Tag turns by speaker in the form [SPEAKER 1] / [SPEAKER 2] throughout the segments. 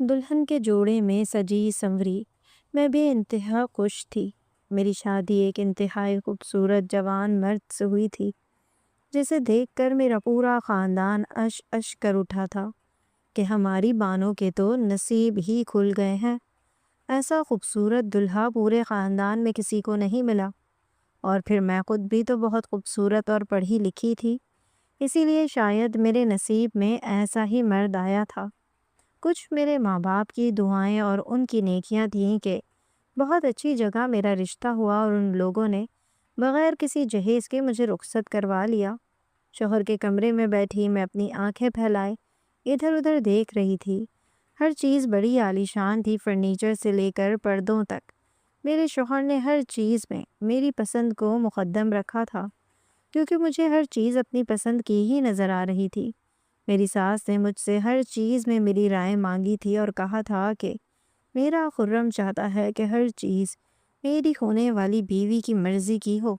[SPEAKER 1] دلہن کے جوڑے میں سجی سنوری میں بے انتہا خوش تھی۔ میری شادی ایک انتہائی خوبصورت جوان مرد سے ہوئی تھی جسے دیکھ کر میرا پورا خاندان اش اش کر اٹھا تھا کہ ہماری بانوں کے تو نصیب ہی کھل گئے ہیں۔ ایسا خوبصورت دلہا پورے خاندان میں کسی کو نہیں ملا، اور پھر میں خود بھی تو بہت خوبصورت اور پڑھی لکھی تھی، اسی لیے شاید میرے نصیب میں ایسا ہی مرد آیا تھا۔ کچھ میرے ماں باپ کی دعائیں اور ان کی نیکیاں تھیں کہ بہت اچھی جگہ میرا رشتہ ہوا، اور ان لوگوں نے بغیر کسی جہیز کے مجھے رخصت کروا لیا۔ شوہر کے کمرے میں بیٹھی میں اپنی آنکھیں پھیلائے ادھر ادھر دیکھ رہی تھی۔ ہر چیز بڑی عالیشان تھی، فرنیچر سے لے کر پردوں تک۔ میرے شوہر نے ہر چیز میں میری پسند کو مقدم رکھا تھا، کیونکہ مجھے ہر چیز اپنی پسند کی ہی نظر آ رہی تھی۔ میری ساس نے مجھ سے ہر چیز میں میری رائے مانگی تھی اور کہا تھا کہ میرا خرم چاہتا ہے کہ ہر چیز میری ہونے والی بیوی کی مرضی کی ہو،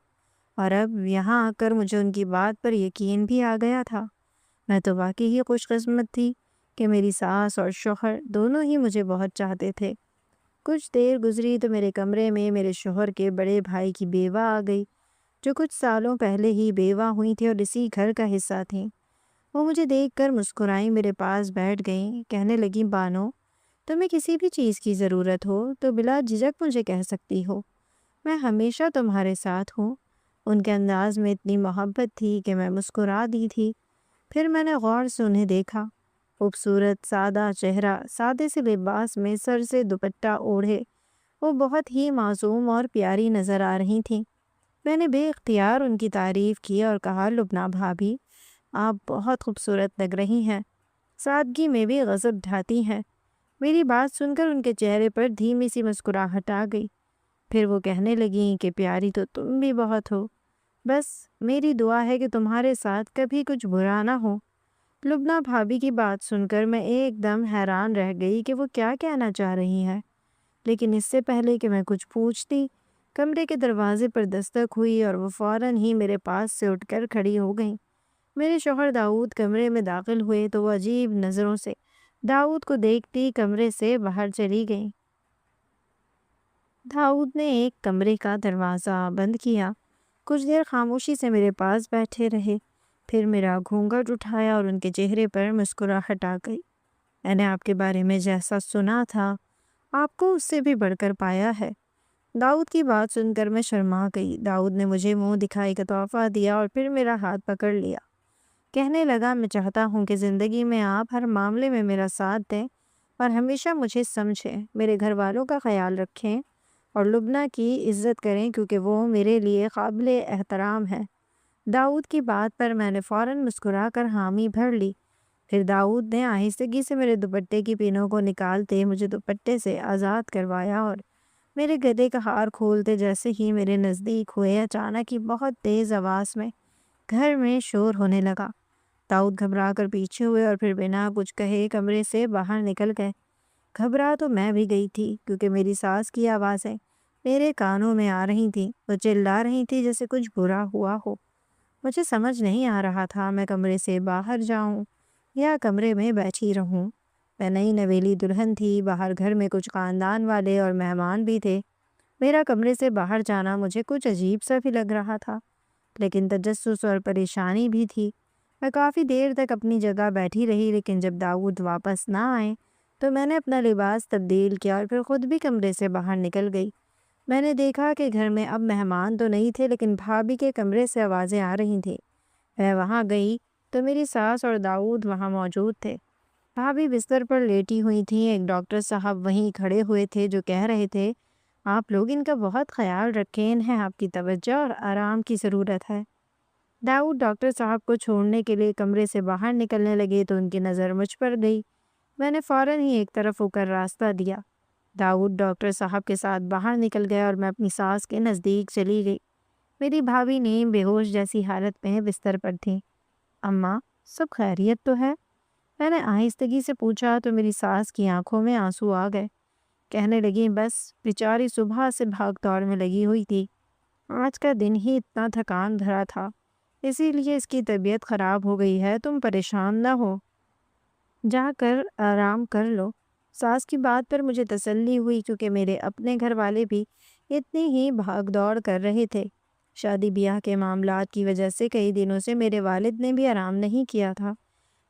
[SPEAKER 1] اور اب یہاں آ کر مجھے ان کی بات پر یقین بھی آ گیا تھا۔ میں تو واقعی ہی خوش قسمت تھی کہ میری ساس اور شوہر دونوں ہی مجھے بہت چاہتے تھے۔ کچھ دیر گزری تو میرے کمرے میں میرے شوہر کے بڑے بھائی کی بیوہ آ گئی، جو کچھ سالوں پہلے ہی بیوہ ہوئی تھی اور اسی گھر کا حصہ تھیں۔ وہ مجھے دیکھ کر مسکرائیں، میرے پاس بیٹھ گئیں، کہنے لگیں، بانو، تمہیں کسی بھی چیز کی ضرورت ہو تو بلا جھجک مجھے کہہ سکتی ہو، میں ہمیشہ تمہارے ساتھ ہوں۔ ان کے انداز میں اتنی محبت تھی کہ میں مسکرا دی تھی۔ پھر میں نے غور سے انہیں دیکھا۔ خوبصورت سادہ چہرہ، سادے سے لباس میں سر سے دوپٹہ اوڑھے وہ بہت ہی معصوم اور پیاری نظر آ رہی تھیں۔ میں نے بے اختیار ان کی تعریف کی اور کہا، لبنہ بھابھی، آپ بہت خوبصورت لگ رہی ہیں، سادگی میں بھی غضب ڈھاتی ہیں۔ میری بات سن کر ان کے چہرے پر دھیمی سی مسکراہٹ آ گئی۔ پھر وہ کہنے لگیں کہ پیاری تو تم بھی بہت ہو، بس میری دعا ہے کہ تمہارے ساتھ کبھی کچھ برا نہ ہو۔ لبنہ بھابھی کی بات سن کر میں ایک دم حیران رہ گئی کہ وہ کیا کہنا چاہ رہی ہیں، لیکن اس سے پہلے کہ میں کچھ پوچھتی، کمرے کے دروازے پر دستک ہوئی اور وہ فوراً ہی میرے پاس سے اٹھ کر کھڑی ہو گئیں۔ میرے شوہر داؤد کمرے میں داخل ہوئے تو وہ عجیب نظروں سے داؤد کو دیکھتی کمرے سے باہر چلی گئیں۔ داؤد نے ایک کمرے کا دروازہ بند کیا، کچھ دیر خاموشی سے میرے پاس بیٹھے رہے، پھر میرا گھونگھٹ اٹھایا اور ان کے چہرے پر مسکراہٹ آ گئی۔ میں نے آپ کے بارے میں جیسا سنا تھا آپ کو اس سے بھی بڑھ کر پایا ہے۔ داؤد کی بات سن کر میں شرما گئی۔ داؤد نے مجھے منہ دکھائی کا تحفہ دیا اور پھر میرا ہاتھ پکڑ لیا، کہنے لگا، میں چاہتا ہوں کہ زندگی میں آپ ہر معاملے میں میرا ساتھ دیں اور ہمیشہ مجھے سمجھیں، میرے گھر والوں کا خیال رکھیں اور لبنہ کی عزت کریں، کیونکہ وہ میرے لیے قابل احترام ہے۔ داؤد کی بات پر میں نے فوراً مسکرا کر حامی بھر لی۔ پھر داؤد نے آہستگی سے میرے دوپٹے کی پینوں کو نکالتے مجھے دوپٹے سے آزاد کروایا اور میرے گلے کا ہار کھولتے جیسے ہی میرے نزدیک ہوئے، اچانک ہی بہت تیز آواز میں گھر میں شور ہونے لگا۔ داؤد گھبرا کر پیچھے ہوئے اور پھر بنا کچھ کہے کمرے سے باہر نکل گئے۔ گھبرا تو میں بھی گئی تھی، کیونکہ میری ساس کی آوازیں میرے کانوں میں آ رہی تھیں، وہ چلا رہی تھی جیسے کچھ برا ہوا ہو۔ مجھے سمجھ نہیں آ رہا تھا میں کمرے سے باہر جاؤں یا کمرے میں بیٹھی رہوں۔ میں نئی نویلی دلہن تھی، باہر گھر میں کچھ خاندان والے اور مہمان بھی تھے۔ میرا کمرے سے باہر جانا مجھے کچھ عجیب سا بھی لگ رہا تھا، لیکن تجسس اور پریشانی بھی تھی۔ میں کافی دیر تک اپنی جگہ بیٹھی رہی، لیکن جب داؤد واپس نہ آئے تو میں نے اپنا لباس تبدیل کیا اور پھر خود بھی کمرے سے باہر نکل گئی۔ میں نے دیکھا کہ گھر میں اب مہمان تو نہیں تھے، لیکن بھابھی کے کمرے سے آوازیں آ رہی تھیں۔ میں وہاں گئی تو میری ساس اور داؤد وہاں موجود تھے۔ بھابھی بستر پر لیٹی ہوئی تھیں، ایک ڈاکٹر صاحب وہیں کھڑے ہوئے تھے جو کہہ رہے تھے، آپ لوگ ان کا بہت خیال رکھیں، انہیں آپ کی توجہ اور آرام کی ضرورت ہے۔ داؤد ڈاکٹر صاحب کو چھوڑنے کے لیے کمرے سے باہر نکلنے لگے تو ان کی نظر مجھ پر گئی۔ میں نے فوراً ہی ایک طرف ہو کر راستہ دیا۔ داؤد ڈاکٹر صاحب کے ساتھ باہر نکل گیا اور میں اپنی ساس کے نزدیک چلی گئی۔ میری بھابھی نیم بے ہوش جیسی حالت میں بستر پر تھیں۔ اماں، سب خیریت تو ہے؟ میں نے آہستگی سے پوچھا تو میری ساس کی آنکھوں میں آنسو آ گئے۔ کہنے لگیں، بس بیچاری صبح سے بھاگ دوڑ میں لگی ہوئی تھی، آج کا دن ہی اتنا تھکان بھرا تھا، اسی لیے اس کی طبیعت خراب ہو گئی ہے، تم پریشان نہ ہو، جا کر آرام کر لو۔ ساس کی بات پر مجھے تسلی ہوئی کیونکہ میرے اپنے گھر والے بھی اتنی ہی بھاگ دوڑ کر رہے تھے۔ شادی بیاہ کے معاملات کی وجہ سے کئی دنوں سے میرے والد نے بھی آرام نہیں کیا تھا،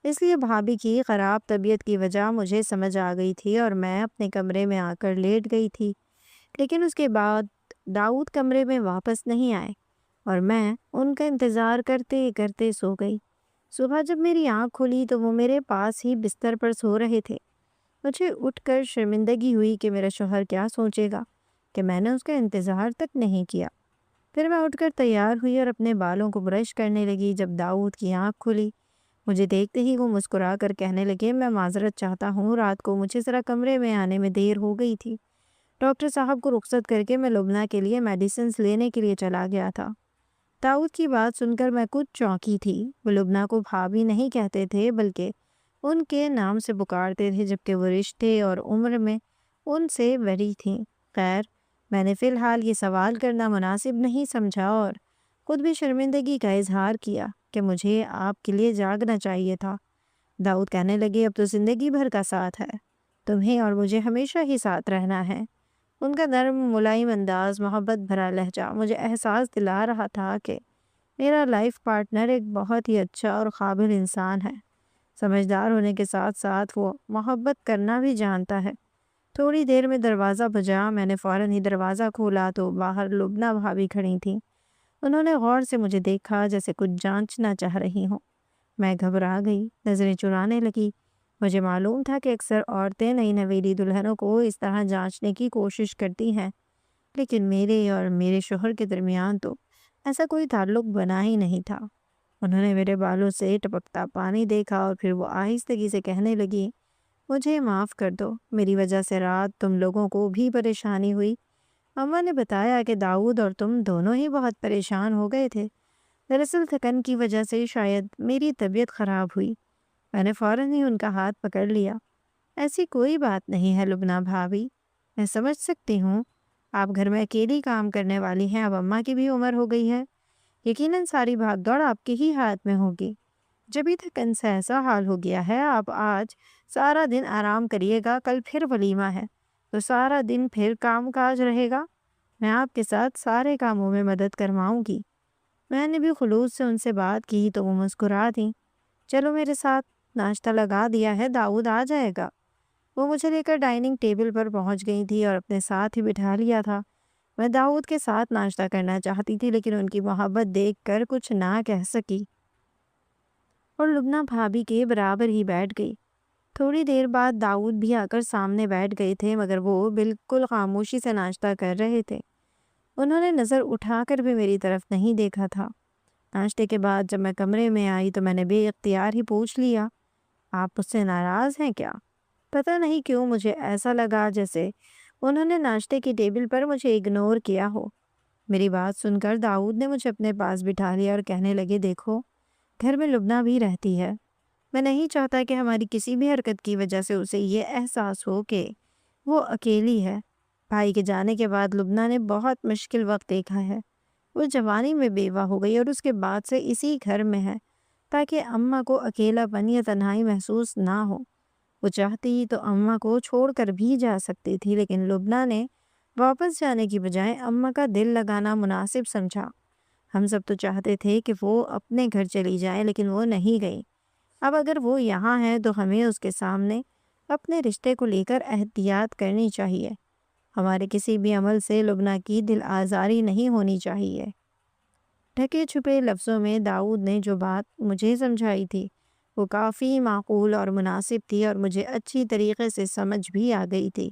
[SPEAKER 1] اس لیے بھابھی کی خراب طبیعت کی وجہ مجھے سمجھ آ گئی تھی اور میں اپنے کمرے میں آ کر لیٹ گئی تھی۔ لیکن اس کے بعد داؤد کمرے میں واپس نہیں آئے اور میں ان کا انتظار کرتے کرتے سو گئی۔ صبح جب میری آنکھ کھلی تو وہ میرے پاس ہی بستر پر سو رہے تھے۔ مجھے اٹھ کر شرمندگی ہوئی کہ میرا شوہر کیا سوچے گا کہ میں نے اس کا انتظار تک نہیں کیا۔ پھر میں اٹھ کر تیار ہوئی اور اپنے بالوں کو برش کرنے لگی۔ جب داؤد کی آنکھ کھلی، مجھے دیکھتے ہی وہ مسکرا کر کہنے لگے، میں معذرت چاہتا ہوں، رات کو مجھے ذرا کمرے میں آنے میں دیر ہو گئی تھی۔ ڈاکٹر صاحب کو رخصت کر کے میں لبنہ کے لیے میڈیسنز لینے کے لیے چلا گیا تھا۔ داؤد کی بات سن کر میں کچھ چونکی تھی۔ وہ لبنہ کو بھابھی نہیں کہتے تھے بلکہ ان کے نام سے پکارتے تھے، جبکہ وہ رشتے اور عمر میں ان سے بڑی تھیں۔ خیر، میں نے فی الحال یہ سوال کرنا مناسب نہیں سمجھا اور خود بھی شرمندگی کا اظہار کیا کہ مجھے آپ کے لیے جاگنا چاہیے تھا۔ داؤد کہنے لگے، اب تو زندگی بھر کا ساتھ ہے، تمہیں اور مجھے ہمیشہ ہی ساتھ رہنا ہے۔ ان کا نرم ملائم انداز، محبت بھرا لہجہ مجھے احساس دلا رہا تھا کہ میرا لائف پارٹنر ایک بہت ہی اچھا اور قابل انسان ہے۔ سمجھدار ہونے کے ساتھ ساتھ وہ محبت کرنا بھی جانتا ہے۔ تھوڑی دیر میں دروازہ بجا، میں نے فوراً ہی دروازہ کھولا تو باہر لبنہ بھابھی کھڑی تھیں۔ انہوں نے غور سے مجھے دیکھا جیسے کچھ جانچنا چاہ رہی ہوں۔ میں گھبرا گئی، نظریں چرانے لگی۔ مجھے معلوم تھا کہ اکثر عورتیں نئی نویلی دلہنوں کو اس طرح جانچنے کی کوشش کرتی ہیں، لیکن میرے اور میرے شوہر کے درمیان تو ایسا کوئی تعلق بنا ہی نہیں تھا۔ انہوں نے میرے بالوں سے ٹپکتا پانی دیکھا اور پھر وہ آہستگی سے کہنے لگی، مجھے معاف کر دو، میری وجہ سے رات تم لوگوں کو بھی پریشانی ہوئی۔ اماں نے بتایا کہ داؤد اور تم دونوں ہی بہت پریشان ہو گئے تھے۔ دراصل تھکن کی وجہ سے شاید میری طبیعت خراب ہوئی۔ میں نے فوراً ہی ان کا ہاتھ پکڑ لیا۔ ایسی کوئی بات نہیں ہے لبنہ بھابھی، میں سمجھ سکتی ہوں آپ گھر میں اکیلی کام کرنے والی ہیں، اب اماں کی بھی عمر ہو گئی ہے، یقیناً ساری بھاگ دوڑ آپ کے ہی ہاتھ میں ہوگی۔ جبھی تھکن سے ایسا حال ہو گیا ہے، آپ آج سارا دن آرام کریے گا، کل پھر ولیمہ ہے تو سارا دن پھر کام کاج رہے گا۔ میں آپ کے ساتھ سارے کاموں میں مدد کرواؤں گی۔ میں نے بھی خلوص سے ان سے بات کی تو وہ مسکرا دیں۔ چلو میرے ساتھ، ناشتہ لگا دیا ہے، داؤد آ جائے گا۔ وہ مجھے لے کر ڈائننگ ٹیبل پر پہنچ گئی تھی اور اپنے ساتھ ہی بٹھا لیا تھا۔ میں داؤد کے ساتھ ناشتہ کرنا چاہتی تھی لیکن ان کی محبت دیکھ کر کچھ نہ کہہ سکی اور لبنہ بھابھی کے برابر ہی بیٹھ گئی۔ تھوڑی دیر بعد داؤد بھی آ کر سامنے بیٹھ گئے تھے، مگر وہ بالکل خاموشی سے ناشتہ کر رہے تھے۔ انہوں نے نظر اٹھا کر بھی میری طرف نہیں دیکھا تھا۔ ناشتے کے بعد جب میں کمرے میں آئی تو میں نے بے اختیار ہی پوچھ لیا، آپ مجھ سے ناراض ہیں کیا؟ پتہ نہیں کیوں مجھے ایسا لگا جیسے انہوں نے ناشتے کی ٹیبل پر مجھے اگنور کیا ہو۔ میری بات سن کر داؤد نے مجھے اپنے پاس بٹھا لیا اور کہنے لگے، دیکھو، گھر میں لبنہ بھی رہتی ہے، میں نہیں چاہتا کہ ہماری کسی بھی حرکت کی وجہ سے اسے یہ احساس ہو کہ وہ اکیلی ہے۔ بھائی کے جانے کے بعد لبنہ نے بہت مشکل وقت دیکھا ہے۔ وہ جوانی میں بیوہ ہو گئی اور اس کے بعد سے اسی گھر میں ہے تاکہ اماں کو اکیلا پن یا تنہائی محسوس نہ ہو۔ وہ چاہتی تو اماں کو چھوڑ کر بھی جا سکتی تھی، لیکن لبنہ نے واپس جانے کی بجائے اماں کا دل لگانا مناسب سمجھا۔ ہم سب تو چاہتے تھے کہ وہ اپنے گھر چلی جائے لیکن وہ نہیں گئی۔ اب اگر وہ یہاں ہے تو ہمیں اس کے سامنے اپنے رشتے کو لے کر احتیاط کرنی چاہیے۔ ہمارے کسی بھی عمل سے لبنہ کی دل آزاری نہیں ہونی چاہیے۔ ڈھکے چھپے لفظوں میں داؤد نے جو بات مجھے سمجھائی تھی وہ کافی معقول اور مناسب تھی اور مجھے اچھی طریقے سے سمجھ بھی آ گئی تھی،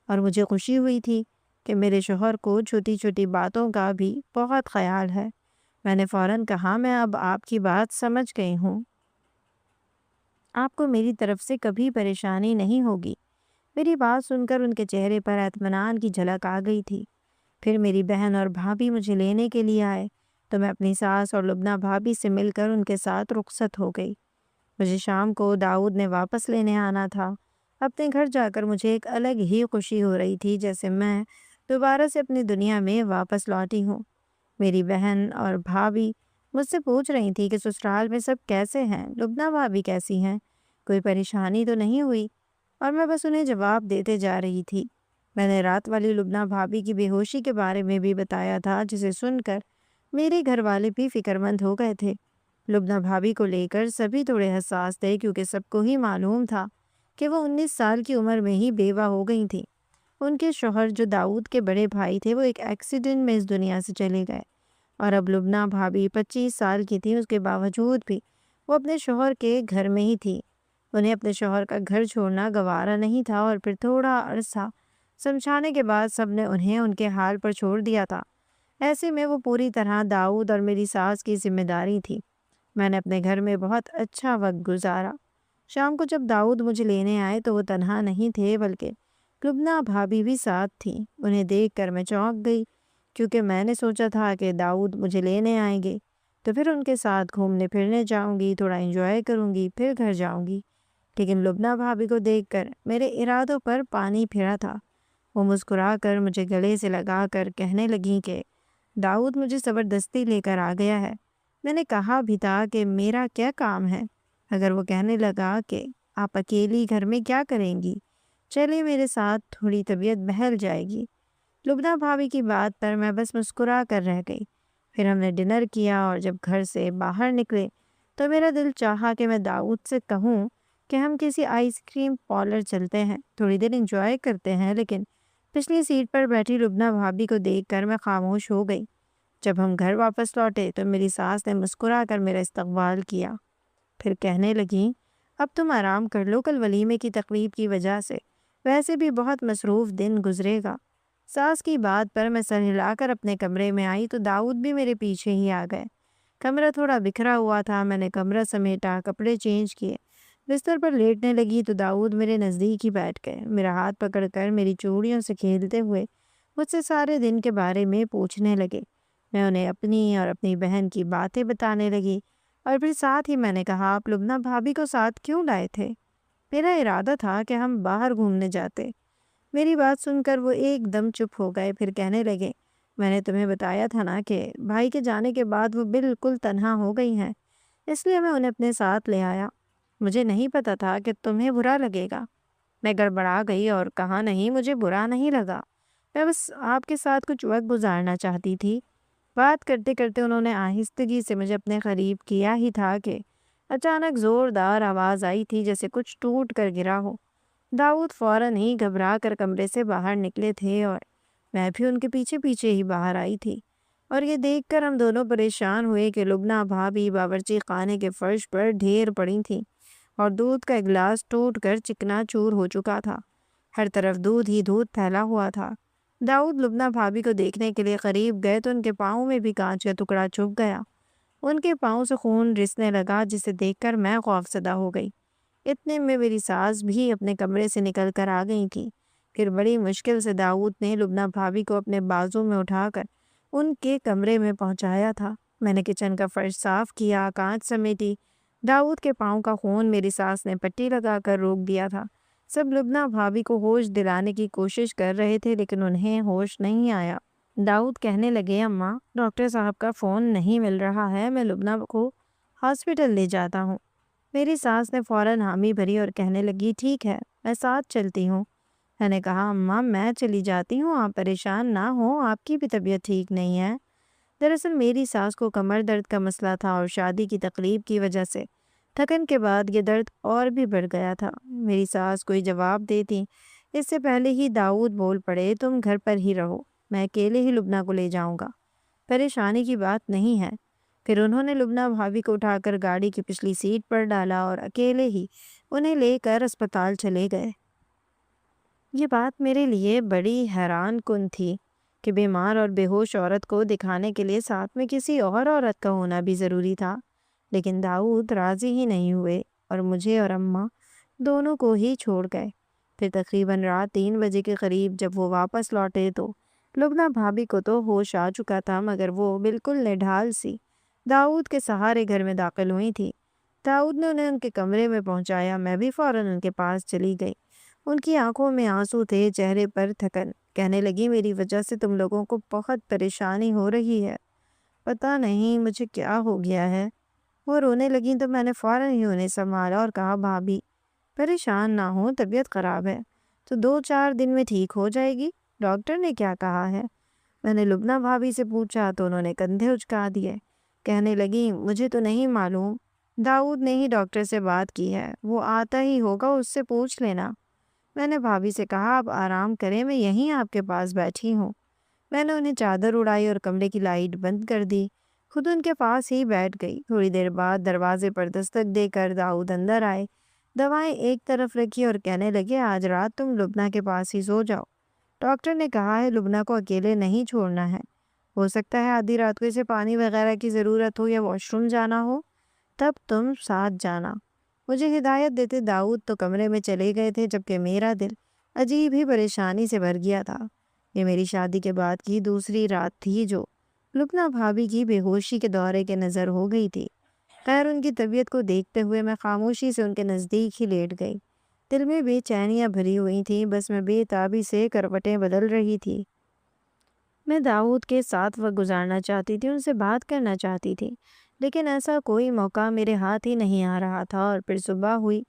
[SPEAKER 1] اور مجھے خوشی ہوئی تھی کہ میرے شوہر کو چھوٹی چھوٹی باتوں کا بھی بہت خیال ہے۔ میں نے فوراً کہا، میں اب آپ کی بات سمجھ گئی ہوں، آپ کو میری طرف سے کبھی پریشانی نہیں ہوگی۔ میری بات سن کر ان کے چہرے پر اطمینان کی جھلک آ گئی تھی۔ پھر میری بہن اور بھابھی مجھے لینے کے لیے آئے تو میں اپنی ساس اور لبنہ بھابھی سے مل کر ان کے ساتھ رخصت ہو گئی۔ مجھے شام کو داؤد نے واپس لینے آنا تھا۔ اپنے گھر جا کر مجھے ایک الگ ہی خوشی ہو رہی تھی، جیسے میں دوبارہ سے اپنی دنیا میں واپس لوٹی ہوں۔ میری بہن اور بھابھی مجھ سے پوچھ رہی تھی کہ سسرال میں سب کیسے ہیں، لبنہ بھابھی کیسی ہیں، کوئی پریشانی تو نہیں ہوئی؟ اور میں بس انہیں جواب دیتے جا رہی تھی۔ میں نے رات والی لبنہ بھابھی کی بے ہوشی کے بارے میں بھی بتایا تھا، جسے سن کر میرے گھر والے بھی فکر مند ہو گئے تھے۔ لبنہ بھابھی کو لے کر سبھی تھوڑے حساس تھے، کیونکہ سب کو ہی معلوم تھا کہ وہ 19 سال کی عمر میں ہی بیوہ ہو گئی تھیں۔ ان کے شوہر جو داؤد کے بڑے بھائی تھے، وہ ایک ایکسیڈنٹ میں اس دنیا سے چلے گئے، اور اب لبنہ بھابھی 25 سال کی تھی۔ اس کے باوجود بھی وہ اپنے شوہر کے گھر میں ہی تھی۔ انہیں اپنے شوہر کا گھر چھوڑنا گوارا نہیں تھا، اور پھر تھوڑا عرصہ سمجھانے کے بعد سب نے انہیں ان کے حال پر چھوڑ دیا تھا۔ ایسے میں وہ پوری طرح داؤد اور میری ساس کی ذمہ داری تھی۔ میں نے اپنے گھر میں بہت اچھا وقت گزارا۔ شام کو جب داؤد مجھے لینے آئے تو وہ تنہا نہیں تھے، بلکہ لبنہ بھابھی بھی ساتھ تھیں۔ انہیں دیکھ کر میں چونک گئی، کیونکہ میں نے سوچا تھا کہ داؤد مجھے لینے آئیں گے تو پھر ان کے ساتھ گھومنے پھرنے جاؤں گی، تھوڑا انجوائے کروں گی، پھر گھر جاؤں گی۔ لیکن لبنہ بھابھی کو دیکھ کر میرے ارادوں پر پانی پھرا تھا۔ وہ مسکرا کر مجھے گلے سے لگا کر کہنے لگیں کہ داؤد مجھے زبردستی لے کر آ گیا ہے۔ میں نے کہا بھی تھا کہ میرا کیا کام ہے۔ اگر وہ کہنے لگا کہ آپ اکیلی گھر میں کیا کریں گی، چلے میرے ساتھ، تھوڑی طبیعت بہل جائے گی۔ لبنہ بھابھی کی بات پر میں بس مسکرا کر رہ گئی۔ پھر ہم نے ڈنر کیا، اور جب گھر سے باہر نکلے تو میرا دل چاہا کہ میں داؤد سے کہوں کہ ہم کسی آئس کریم پارلر چلتے ہیں، تھوڑی دیر انجوائے کرتے ہیں، لیکن پچھلی سیٹ پر بیٹھی لبنہ بھابھی کو دیکھ کر میں خاموش ہو گئی۔ جب ہم گھر واپس لوٹے تو میری ساس نے مسکرا کر میرا استقبال کیا، پھر کہنے لگیں اب تم آرام کر لو، کل ولیمے کی تقریب کی وجہ سے ویسے بھی بہت مصروف دن گزرے گا۔ ساس کی بات پر میں سر ہلا کر اپنے کمرے میں آئی تو داؤد بھی میرے پیچھے ہی آ گئے۔ کمرہ تھوڑا بکھرا ہوا تھا، میں نے کمرہ سمیٹا، کپڑے چینج کیے، بستر پر لیٹنے لگی تو داؤد میرے نزدیک ہی بیٹھ گئے، میرا ہاتھ پکڑ کر میری چوڑیوں سے کھیلتے ہوئے مجھ سے سارے دن کے بارے میں پوچھنے لگے۔ میں انہیں اپنی اور اپنی بہن کی باتیں بتانے لگی، اور پھر ساتھ ہی میں نے کہا آپ لبنہ بھابھی کو ساتھ کیوں لائے تھے؟ میرا ارادہ تھا کہ ہم باہر گھومنے جاتے۔ میری بات سن کر وہ ایک دم چپ ہو گئے، پھر کہنے لگے میں نے تمہیں بتایا تھا نا کہ بھائی کے جانے کے بعد وہ بالکل تنہا ہو گئی ہیں، اس لیے میں انہیں اپنے ساتھ لے آیا۔ مجھے نہیں پتا تھا کہ تمہیں برا لگے گا۔ میں گڑبڑا گئی اور کہا نہیں، مجھے برا نہیں لگا، میں بس آپ کے ساتھ کچھ وقت گزارنا چاہتی تھی۔ بات کرتے کرتے انہوں نے آہستگی سے مجھے اپنے قریب کیا ہی تھا کہ اچانک زوردار آواز آئی تھی، جیسے کچھ ٹوٹ کر گرا ہو۔ داؤد فوراً ہی گھبرا کر کمرے سے باہر نکلے تھے، اور میں بھی ان کے پیچھے پیچھے ہی باہر آئی تھی، اور یہ دیکھ کر ہم دونوں پریشان ہوئے کہ لبنہ بھابھی باورچی خانے کے فرش پر ڈھیر پڑی تھیں، اور دودھ کا گلاس ٹوٹ کر چکنا چور ہو چکا تھا۔ ہر طرف دودھ ہی دودھ پھیلا ہوا تھا۔ داؤد لبنہ بھابھی کو دیکھنے کے لیے قریب گئے تو ان کے پاؤں میں بھی کانچ کا ٹکڑا چھپ گیا۔ ان کے پاؤں سے خون رسنے لگا، جسے دیکھ کر میں خوفزدہ ہو گئی۔ اتنے میں میری ساس بھی اپنے کمرے سے نکل کر آ گئی تھی۔ پھر بڑی مشکل سے داؤد نے لبنہ بھابھی کو اپنے بازو میں اٹھا کر ان کے کمرے میں پہنچایا تھا۔ میں نے کچن کا فرش صاف کیا، کانچ سمیٹی۔ داؤد کے پاؤں کا خون میری ساس نے پٹی لگا کر روک دیا تھا۔ سب لبنہ بھابھی کو ہوش دلانے کی کوشش کر رہے تھے، لیکن انہیں ہوش نہیں آیا۔ داؤد کہنے لگے اماں، ڈاکٹر صاحب کا فون نہیں مل رہا ہے، میں لبنہ کو ہاسپٹل لے جاتا ہوں۔ میری ساس نے فوراً حامی بھری اور کہنے لگی ٹھیک ہے، میں ساتھ چلتی ہوں۔ میں نے کہا اماں میں چلی جاتی ہوں، آپ پریشان نہ ہوں، آپ کی بھی طبیعت ٹھیک نہیں ہے۔ دراصل میری ساس کو کمر درد کا مسئلہ تھا، اور شادی کی تقریب کی وجہ سے تھکن کے بعد یہ درد اور بھی بڑھ گیا تھا۔ میری ساس کوئی جواب دیتی اس سے پہلے ہی داؤد بول پڑے تم گھر پر ہی رہو، میں اکیلے ہی لبنہ کو لے جاؤں گا، پریشانی کی بات نہیں ہے۔ پھر انہوں نے لبنہ بھابھی کو اٹھا کر گاڑی کی پچھلی سیٹ پر ڈالا اور اکیلے ہی انہیں لے کر اسپتال چلے گئے۔ یہ بات میرے لیے بڑی حیران کن تھی کہ بیمار اور بے ہوش عورت کو دکھانے کے لیے ساتھ میں کسی اور عورت کا ہونا بھی ضروری تھا، لیکن داؤد راضی ہی نہیں ہوئے اور مجھے اور اماں دونوں کو ہی چھوڑ گئے۔ پھر تقریباً رات 3 بجے کے قریب جب وہ واپس لوٹے تو لبنہ بھابھی کو تو ہوش آ چکا تھا، مگر وہ بالکل نڈھال سی داؤد کے سہارے گھر میں داخل ہوئی تھی۔ داؤد نے انہیں ان کے کمرے میں پہنچایا، میں بھی فوراً ان کے پاس چلی گئی۔ ان کی آنکھوں میں آنسو تھے، چہرے پر تھکن۔ کہنے لگی میری وجہ سے تم لوگوں کو بہت پریشانی ہو رہی ہے، پتہ نہیں مجھے کیا ہو گیا ہے۔ وہ رونے لگیں تو میں نے فوراً ہی انہیں سنبھالا اور کہا بھابھی پریشان نہ ہو، طبیعت خراب ہے تو 2-4 دن میں ٹھیک ہو جائے گی۔ ڈاکٹر نے کیا کہا ہے؟ میں نے لبنہ بھابھی سے پوچھا تو انہوں نے کندھے اچکا دیے، کہنے لگی مجھے تو نہیں معلوم، داؤد نے ہی ڈاکٹر سے بات کی ہے، وہ آتا ہی ہوگا، اس سے پوچھ لینا۔ میں نے بھابھی سے کہا آپ آرام کریں، میں یہیں آپ کے پاس بیٹھی ہوں۔ میں نے انہیں چادر اڑائی اور کمرے کی لائٹ بند کر دی، خود ان کے پاس ہی بیٹھ گئی۔ تھوڑی دیر بعد دروازے پر دستک دے کر داؤد اندر آئے، دوائیں ایک طرف رکھی اور کہنے لگے آج رات تم لبنہ کے پاس ہی سو جاؤ، ڈاکٹر نے کہا ہے لبنہ کو اکیلے نہیں چھوڑنا ہے، ہو سکتا ہے آدھی رات کو اسے پانی وغیرہ کی ضرورت ہو یا واش روم جانا ہو، تب تم ساتھ جانا۔ مجھے ہدایت دیتے داؤد تو کمرے میں چلے گئے تھے، جبکہ میرا دل عجیب ہی پریشانی سے بھر گیا تھا۔ یہ میری شادی کے بعد کی دوسری رات تھی جو لبنہ بھابھی کی بے ہوشی کے دورے کے نظر ہو گئی تھی۔ خیر ان کی طبیعت کو دیکھتے ہوئے میں خاموشی سے ان کے نزدیک ہی لیٹ گئی۔ دل میں بے چینیاں بھری ہوئی تھیں، بس میں بے تابی سے کروٹیں بدل رہی تھی۔ میں داؤد کے ساتھ وقت گزارنا چاہتی تھی، ان سے بات کرنا چاہتی تھی، لیکن ایسا کوئی موقع میرے ہاتھ ہی نہیں آ رہا تھا۔ اور پھر صبح ہوئی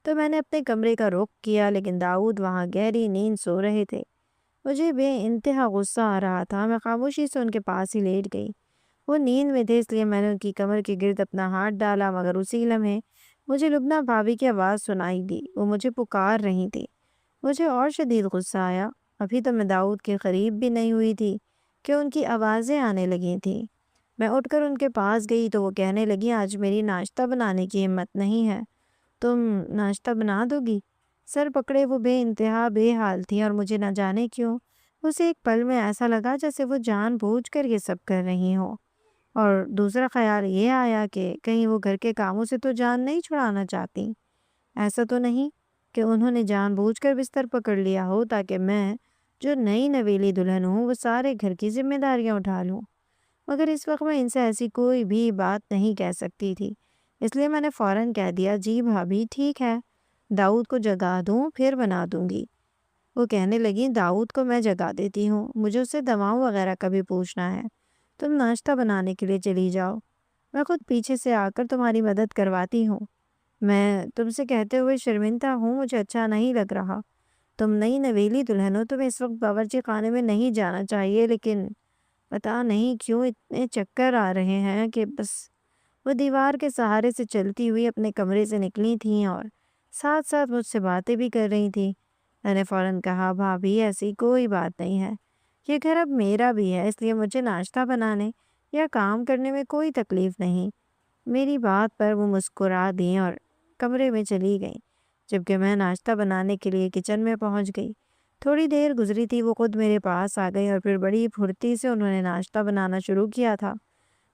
[SPEAKER 1] تو میں نے اپنے کمرے کا رخ کیا، لیکن داؤد وہاں گہری نیند سو رہے تھے۔ مجھے بے انتہا غصہ آ رہا تھا، میں خاموشی سے ان کے پاس ہی لیٹ گئی۔ وہ نیند میں تھے، اس لیے میں نے ان کی کمر کے گرد اپنا ہاتھ ڈالا، مگر اسی لمحے مجھے لبنہ بھابھی کی آواز سنائی دی، وہ مجھے پکار رہی تھی۔ مجھے اور شدید غصہ آیا، ابھی تو میں داؤد کے قریب بھی نہیں ہوئی تھی کہ ان کی آوازیں آنے لگی تھیں۔ میں اٹھ کر ان کے پاس گئی تو وہ کہنے لگی آج میری ناشتہ بنانے کی ہمت نہیں ہے، تم ناشتہ بنا دو گی؟ سر پکڑے وہ بے انتہا بے حال تھی، اور مجھے نہ جانے کیوں اسے ایک پل میں ایسا لگا جیسے وہ جان بوجھ کر یہ سب کر رہی ہوں۔ اور دوسرا خیال یہ آیا کہ کہیں وہ گھر کے کاموں سے تو جان نہیں چھڑانا چاہتی، ایسا تو نہیں کہ انہوں نے جان بوجھ کر بستر پکڑ لیا ہو تاکہ میں جو نئی نویلی دلہن ہوں وہ سارے گھر کی ذمہ داریاں اٹھا لوں۔ مگر اس وقت میں ان سے ایسی کوئی بھی بات نہیں کہہ سکتی تھی، اس لیے میں نے فوراً کہہ دیا جی بھابھی ٹھیک ہے، داؤد کو جگا دوں پھر بنا دوں گی۔ وہ کہنے لگی داؤد کو میں جگا دیتی ہوں، مجھے اسے دواؤں وغیرہ کا بھی پوچھنا ہے، تم ناشتہ بنانے کے لیے چلی جاؤ، میں خود پیچھے سے آ کر تمہاری مدد کرواتی ہوں۔ میں تم سے کہتے ہوئے شرمندہ ہوں، مجھے اچھا نہیں لگ رہا، تم نئی نویلی دلہن ہو، تمہیں اس وقت باورچی خانے میں نہیں جانا چاہیے، لیکن پتہ نہیں کیوں اتنے چکر آ رہے ہیں کہ بس۔ وہ دیوار کے سہارے سے چلتی ہوئی اپنے کمرے سے نکلی تھیں اور ساتھ ساتھ مجھ سے باتیں بھی کر رہی تھیں۔ میں نے فوراً کہا بھابھی ایسی کوئی بات نہیں ہے، یہ گھر اب میرا بھی ہے، اس لیے مجھے ناشتہ بنانے یا کام کرنے میں کوئی تکلیف نہیں۔ میری بات پر وہ مسکرا دیں اور کمرے میں چلی گئیں، جبکہ میں ناشتہ بنانے کے لیے کچن میں پہنچ گئی۔ تھوڑی دیر گزری تھی، وہ خود میرے پاس آ گئی اور پھر بڑی پھرتی سے انہوں نے ناشتہ بنانا شروع کیا تھا۔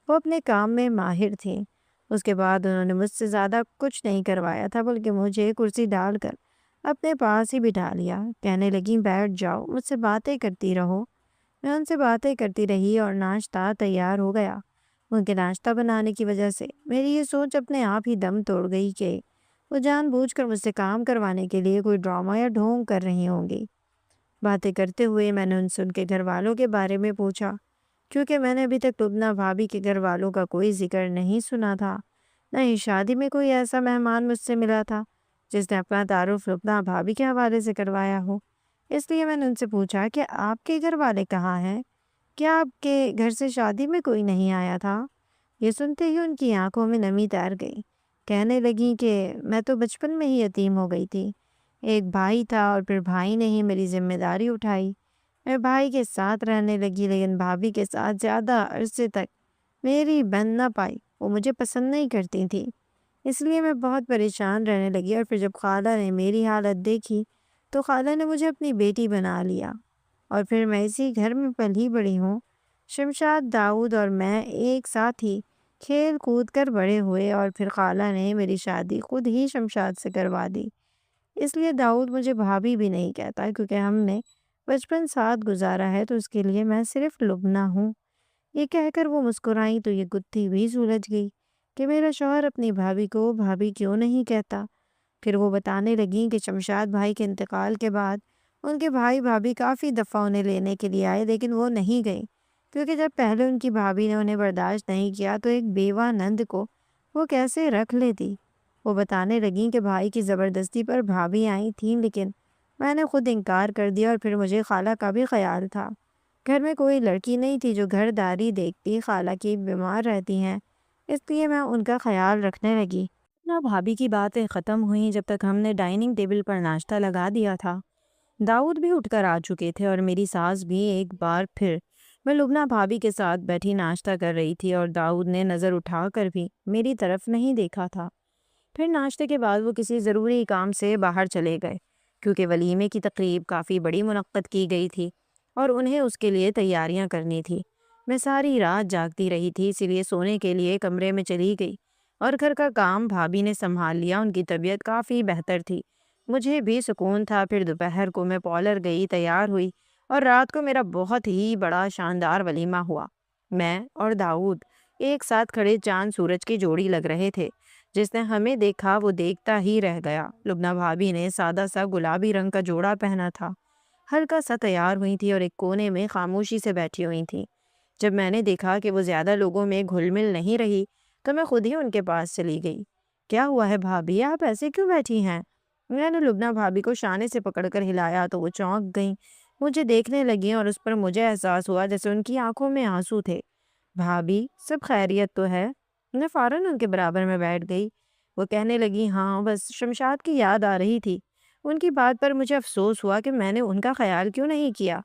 [SPEAKER 1] وہ اپنے کام میں ماہر تھیں۔ اس کے بعد انہوں نے مجھ سے زیادہ کچھ نہیں کروایا تھا، بلکہ مجھے کرسی ڈال کر اپنے پاس ہی بٹھا لیا، کہنے لگیں بیٹھ جاؤ، مجھ سے باتیں کرتی رہو۔ میں ان سے باتیں کرتی رہی اور ناشتہ تیار ہو گیا۔ ان کے ناشتہ بنانے کی وجہ سے میری یہ سوچ اپنے آپ ہی دم توڑ گئی کہ وہ جان بوجھ کر مجھ سے کام کروانے کے لیے کوئی ڈرامہ یا ڈھونگ کر رہی ہوں گی۔ باتیں کرتے ہوئے میں نے ان سے ان کے گھر والوں کے بارے میں پوچھا، کیونکہ میں نے ابھی تک لبنہ بھابھی کے گھر والوں کا کوئی ذکر نہیں سنا تھا، نہ ہی شادی میں کوئی ایسا مہمان مجھ سے ملا تھا جس نے اپنا تعارف لبنہ بھابھی کے حوالے سے کروایا ہو۔ اس لیے میں نے ان سے پوچھا کہ آپ کے گھر والے کہاں ہیں؟ کیا آپ کے گھر سے شادی میں کوئی نہیں آیا تھا؟ یہ سنتے ہی ان کی آنکھوں میں نمی تیر گئی، کہنے لگیں کہ میں تو بچپن میں ہی یتیم ہو گئی تھی، ایک بھائی تھا اور پھر بھائی نے ہی میری ذمہ داری اٹھائی، میں بھائی کے ساتھ رہنے لگی، لیکن بھابھی کے ساتھ زیادہ عرصے تک میری بن نہ پائی، وہ مجھے پسند نہیں کرتی تھی، اس لیے میں بہت پریشان رہنے لگی۔ اور پھر جب خالہ نے میری حالت دیکھی تو خالہ نے مجھے اپنی بیٹی بنا لیا، اور پھر میں اسی گھر میں پلی بڑی ہوں۔ شمشاد، داؤد اور میں ایک ساتھ ہی کھیل کود کر بڑے ہوئے، اور پھر خالہ نے میری شادی خود ہی شمشاد سے کروا دی، اس لیے داؤد مجھے بھابھی بھی نہیں کہتا، کیونکہ ہم نے بچپن ساتھ گزارا ہے، تو اس کے لیے میں صرف لبنہ ہوں۔ یہ کہہ کر وہ مسکرائیں تو یہ گتھی بھی سلجھ گئی کہ میرا شوہر اپنی بھابھی کو بھابھی کیوں نہیں کہتا۔ پھر وہ بتانے لگیں کہ شمشاد بھائی کے انتقال کے بعد ان کے بھائی بھابھی کافی دفعہ انہیں لینے کے لیے آئے، لیکن وہ نہیں گئی، کیونکہ جب پہلے ان کی بھابھی نے انہیں برداشت نہیں کیا تو ایک بیوہ نند کو وہ کیسے رکھ لیتی۔ وہ بتانے لگیں کہ بھائی کی زبردستی پر بھابھی آئی تھیں، لیکن میں نے خود انکار کر دیا، اور پھر مجھے خالہ کا بھی خیال تھا۔ گھر میں کوئی لڑکی نہیں تھی جو گھر داری دیکھتی، خالہ کی بیمار رہتی ہیں، اس لیے میں ان کا خیال رکھنے لگی۔ نہ بھابھی کی باتیں ختم ہوئیں جب تک ہم نے ڈائننگ ٹیبل پر ناشتہ لگا دیا تھا۔ داؤد بھی اٹھ کر آ چکے تھے اور میری ساس بھی۔ ایک بار پھر میں لبنہ بھابھی کے ساتھ بیٹھی ناشتہ کر رہی تھی اور داؤد نے نظر اٹھا کر بھی میری طرف نہیں دیکھا تھا۔ پھر ناشتے کے بعد وہ کسی ضروری کام سے باہر چلے گئے، کیونکہ ولیمے کی تقریب کافی بڑی منعقد کی گئی تھی اور انہیں اس کے لیے تیاریاں کرنی تھی۔ میں ساری رات جاگتی رہی تھی، اسی لیے سونے کے لیے کمرے میں چلی گئی اور گھر کا کام بھابھی نے سنبھال لیا۔ ان کی طبیعت کافی بہتر تھی، مجھے بھی سکون تھا۔ پھر دوپہر کو میں پارلر گئی، تیار ہوئی، اور رات کو میرا بہت ہی بڑا شاندار ولیمہ ہوا۔ میں اور داؤد ایک ساتھ کھڑے چاند سورج کی جوڑی لگ رہے تھے۔ جس نے ہمیں دیکھا وہ دیکھتا ہی رہ گیا۔ لبنہ بھابھی نے سادہ سا گلابی رنگ کا جوڑا پہنا تھا، ہلکا سا تیار ہوئی تھی اور ایک کونے میں خاموشی سے بیٹھی ہوئی تھی۔ جب میں نے دیکھا کہ وہ زیادہ لوگوں میں گھل مل نہیں رہی تو میں خود ہی ان کے پاس چلی گئی۔ کیا ہوا ہے بھابھی، آپ ایسے کیوں بیٹھی ہیں؟ میں نے لبنہ بھابھی کو شانے سے پکڑ کر ہلایا تو وہ چونک گئیں، مجھے دیکھنے لگیں، اور اس پر مجھے احساس ہوا جیسے ان کی آنکھوں میں آنسو تھے۔ بھابھی سب خیریت تو ہے؟ میں فوراً ان کے برابر میں بیٹھ گئی۔ وہ کہنے لگی، ہاں بس شمشاد کی یاد آ رہی تھی۔ ان کی بات پر مجھے افسوس ہوا کہ میں نے ان کا خیال کیوں نہیں کیا۔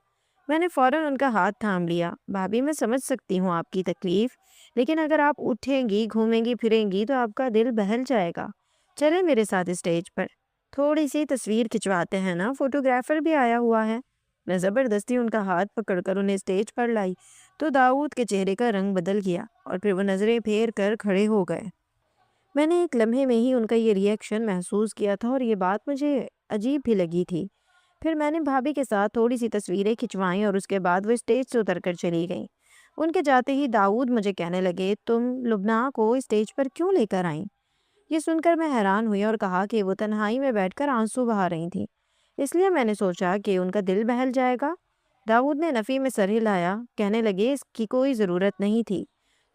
[SPEAKER 1] میں نے فوراً ان کا ہاتھ تھام لیا۔ بھابھی میں سمجھ سکتی ہوں آپ کی تکلیف، لیکن اگر آپ اٹھیں گی، گھومیں گی، پھریں گی تو آپ کا دل بہل جائے گا۔ چلیں میرے ساتھ اسٹیج پر، تھوڑی سی تصویر کھنچواتے ہیں نا، فوٹوگرافر بھی آیا ہوا ہے۔ میں زبردستی ان کا ہاتھ پکڑ کر انہیں اسٹیج پر لائی تو داؤد کے چہرے کا رنگ بدل گیا اور پھر وہ نظریں پھیر کر کھڑے ہو گئے۔ میں نے ایک لمحے میں ہی ان کا یہ ری ایکشن محسوس کیا تھا اور یہ بات مجھے عجیب بھی لگی تھی۔ پھر میں نے بھابھی کے ساتھ تھوڑی سی تصویریں کھنچوائیں اور اس کے بعد وہ اسٹیج سے اتر کر چلی گئیں۔ ان کے جاتے ہی داؤد مجھے کہنے لگے، تم لبنہ کو اسٹیج پر کیوں لے کر آئیں؟ یہ سن کر میں حیران ہوئی اور کہا کہ وہ تنہائی میں بیٹھ کر آنسو بہا رہی تھیں، اس لیے میں نے سوچا کہ ان کا دل بہل جائے گا۔ داؤد نے نفی میں سر ہلایا، کہنے لگے، اس کی کوئی ضرورت نہیں تھی،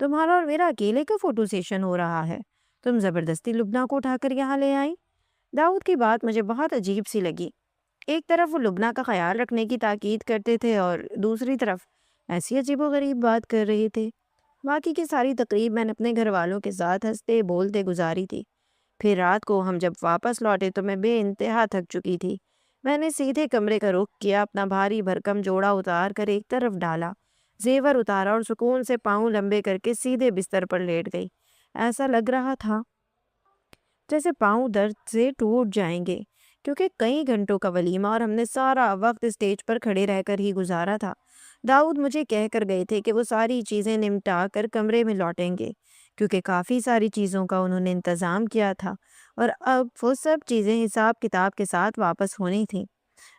[SPEAKER 1] تمہارا اور میرا اکیلے کا فوٹو سیشن ہو رہا ہے، تم زبردستی لبنہ کو اٹھا کر یہاں لے آئی۔ داؤد کی بات مجھے بہت عجیب سی لگی۔ ایک طرف وہ لبنہ کا خیال رکھنے کی تاکید کرتے تھے اور دوسری طرف ایسی عجیب و غریب بات کر رہے تھے۔ باقی کی ساری تقریب میں نے اپنے گھر والوں کے ساتھ ہنستے بولتے گزاری تھی۔ پھر رات کو ہم جب واپس لوٹے تو میں بے انتہا تھک چکی تھی۔ میں نے سیدھے کمرے کا رخ کیا، اپنا بھاری بھرکم جوڑا اتار کر ایک طرف ڈالا، زیور اتارا اور سکون سے پاؤں لمبے کر کے سیدھے بستر پر لیٹ گئی۔ ایسا لگ رہا تھا جیسے پاؤں درد سے ٹوٹ جائیں گے، کیونکہ کئی گھنٹوں کا ولیمہ اور ہم نے سارا وقت اسٹیج پر کھڑے رہ کر ہی گزارا تھا۔ داؤد مجھے کہہ کر گئے تھے کہ وہ ساری چیزیں نمٹا کر کمرے میں لوٹیں گے، کیونکہ کافی ساری چیزوں کا انہوں نے انتظام کیا تھا اور اب وہ سب چیزیں حساب کتاب کے ساتھ واپس ہونی تھیں۔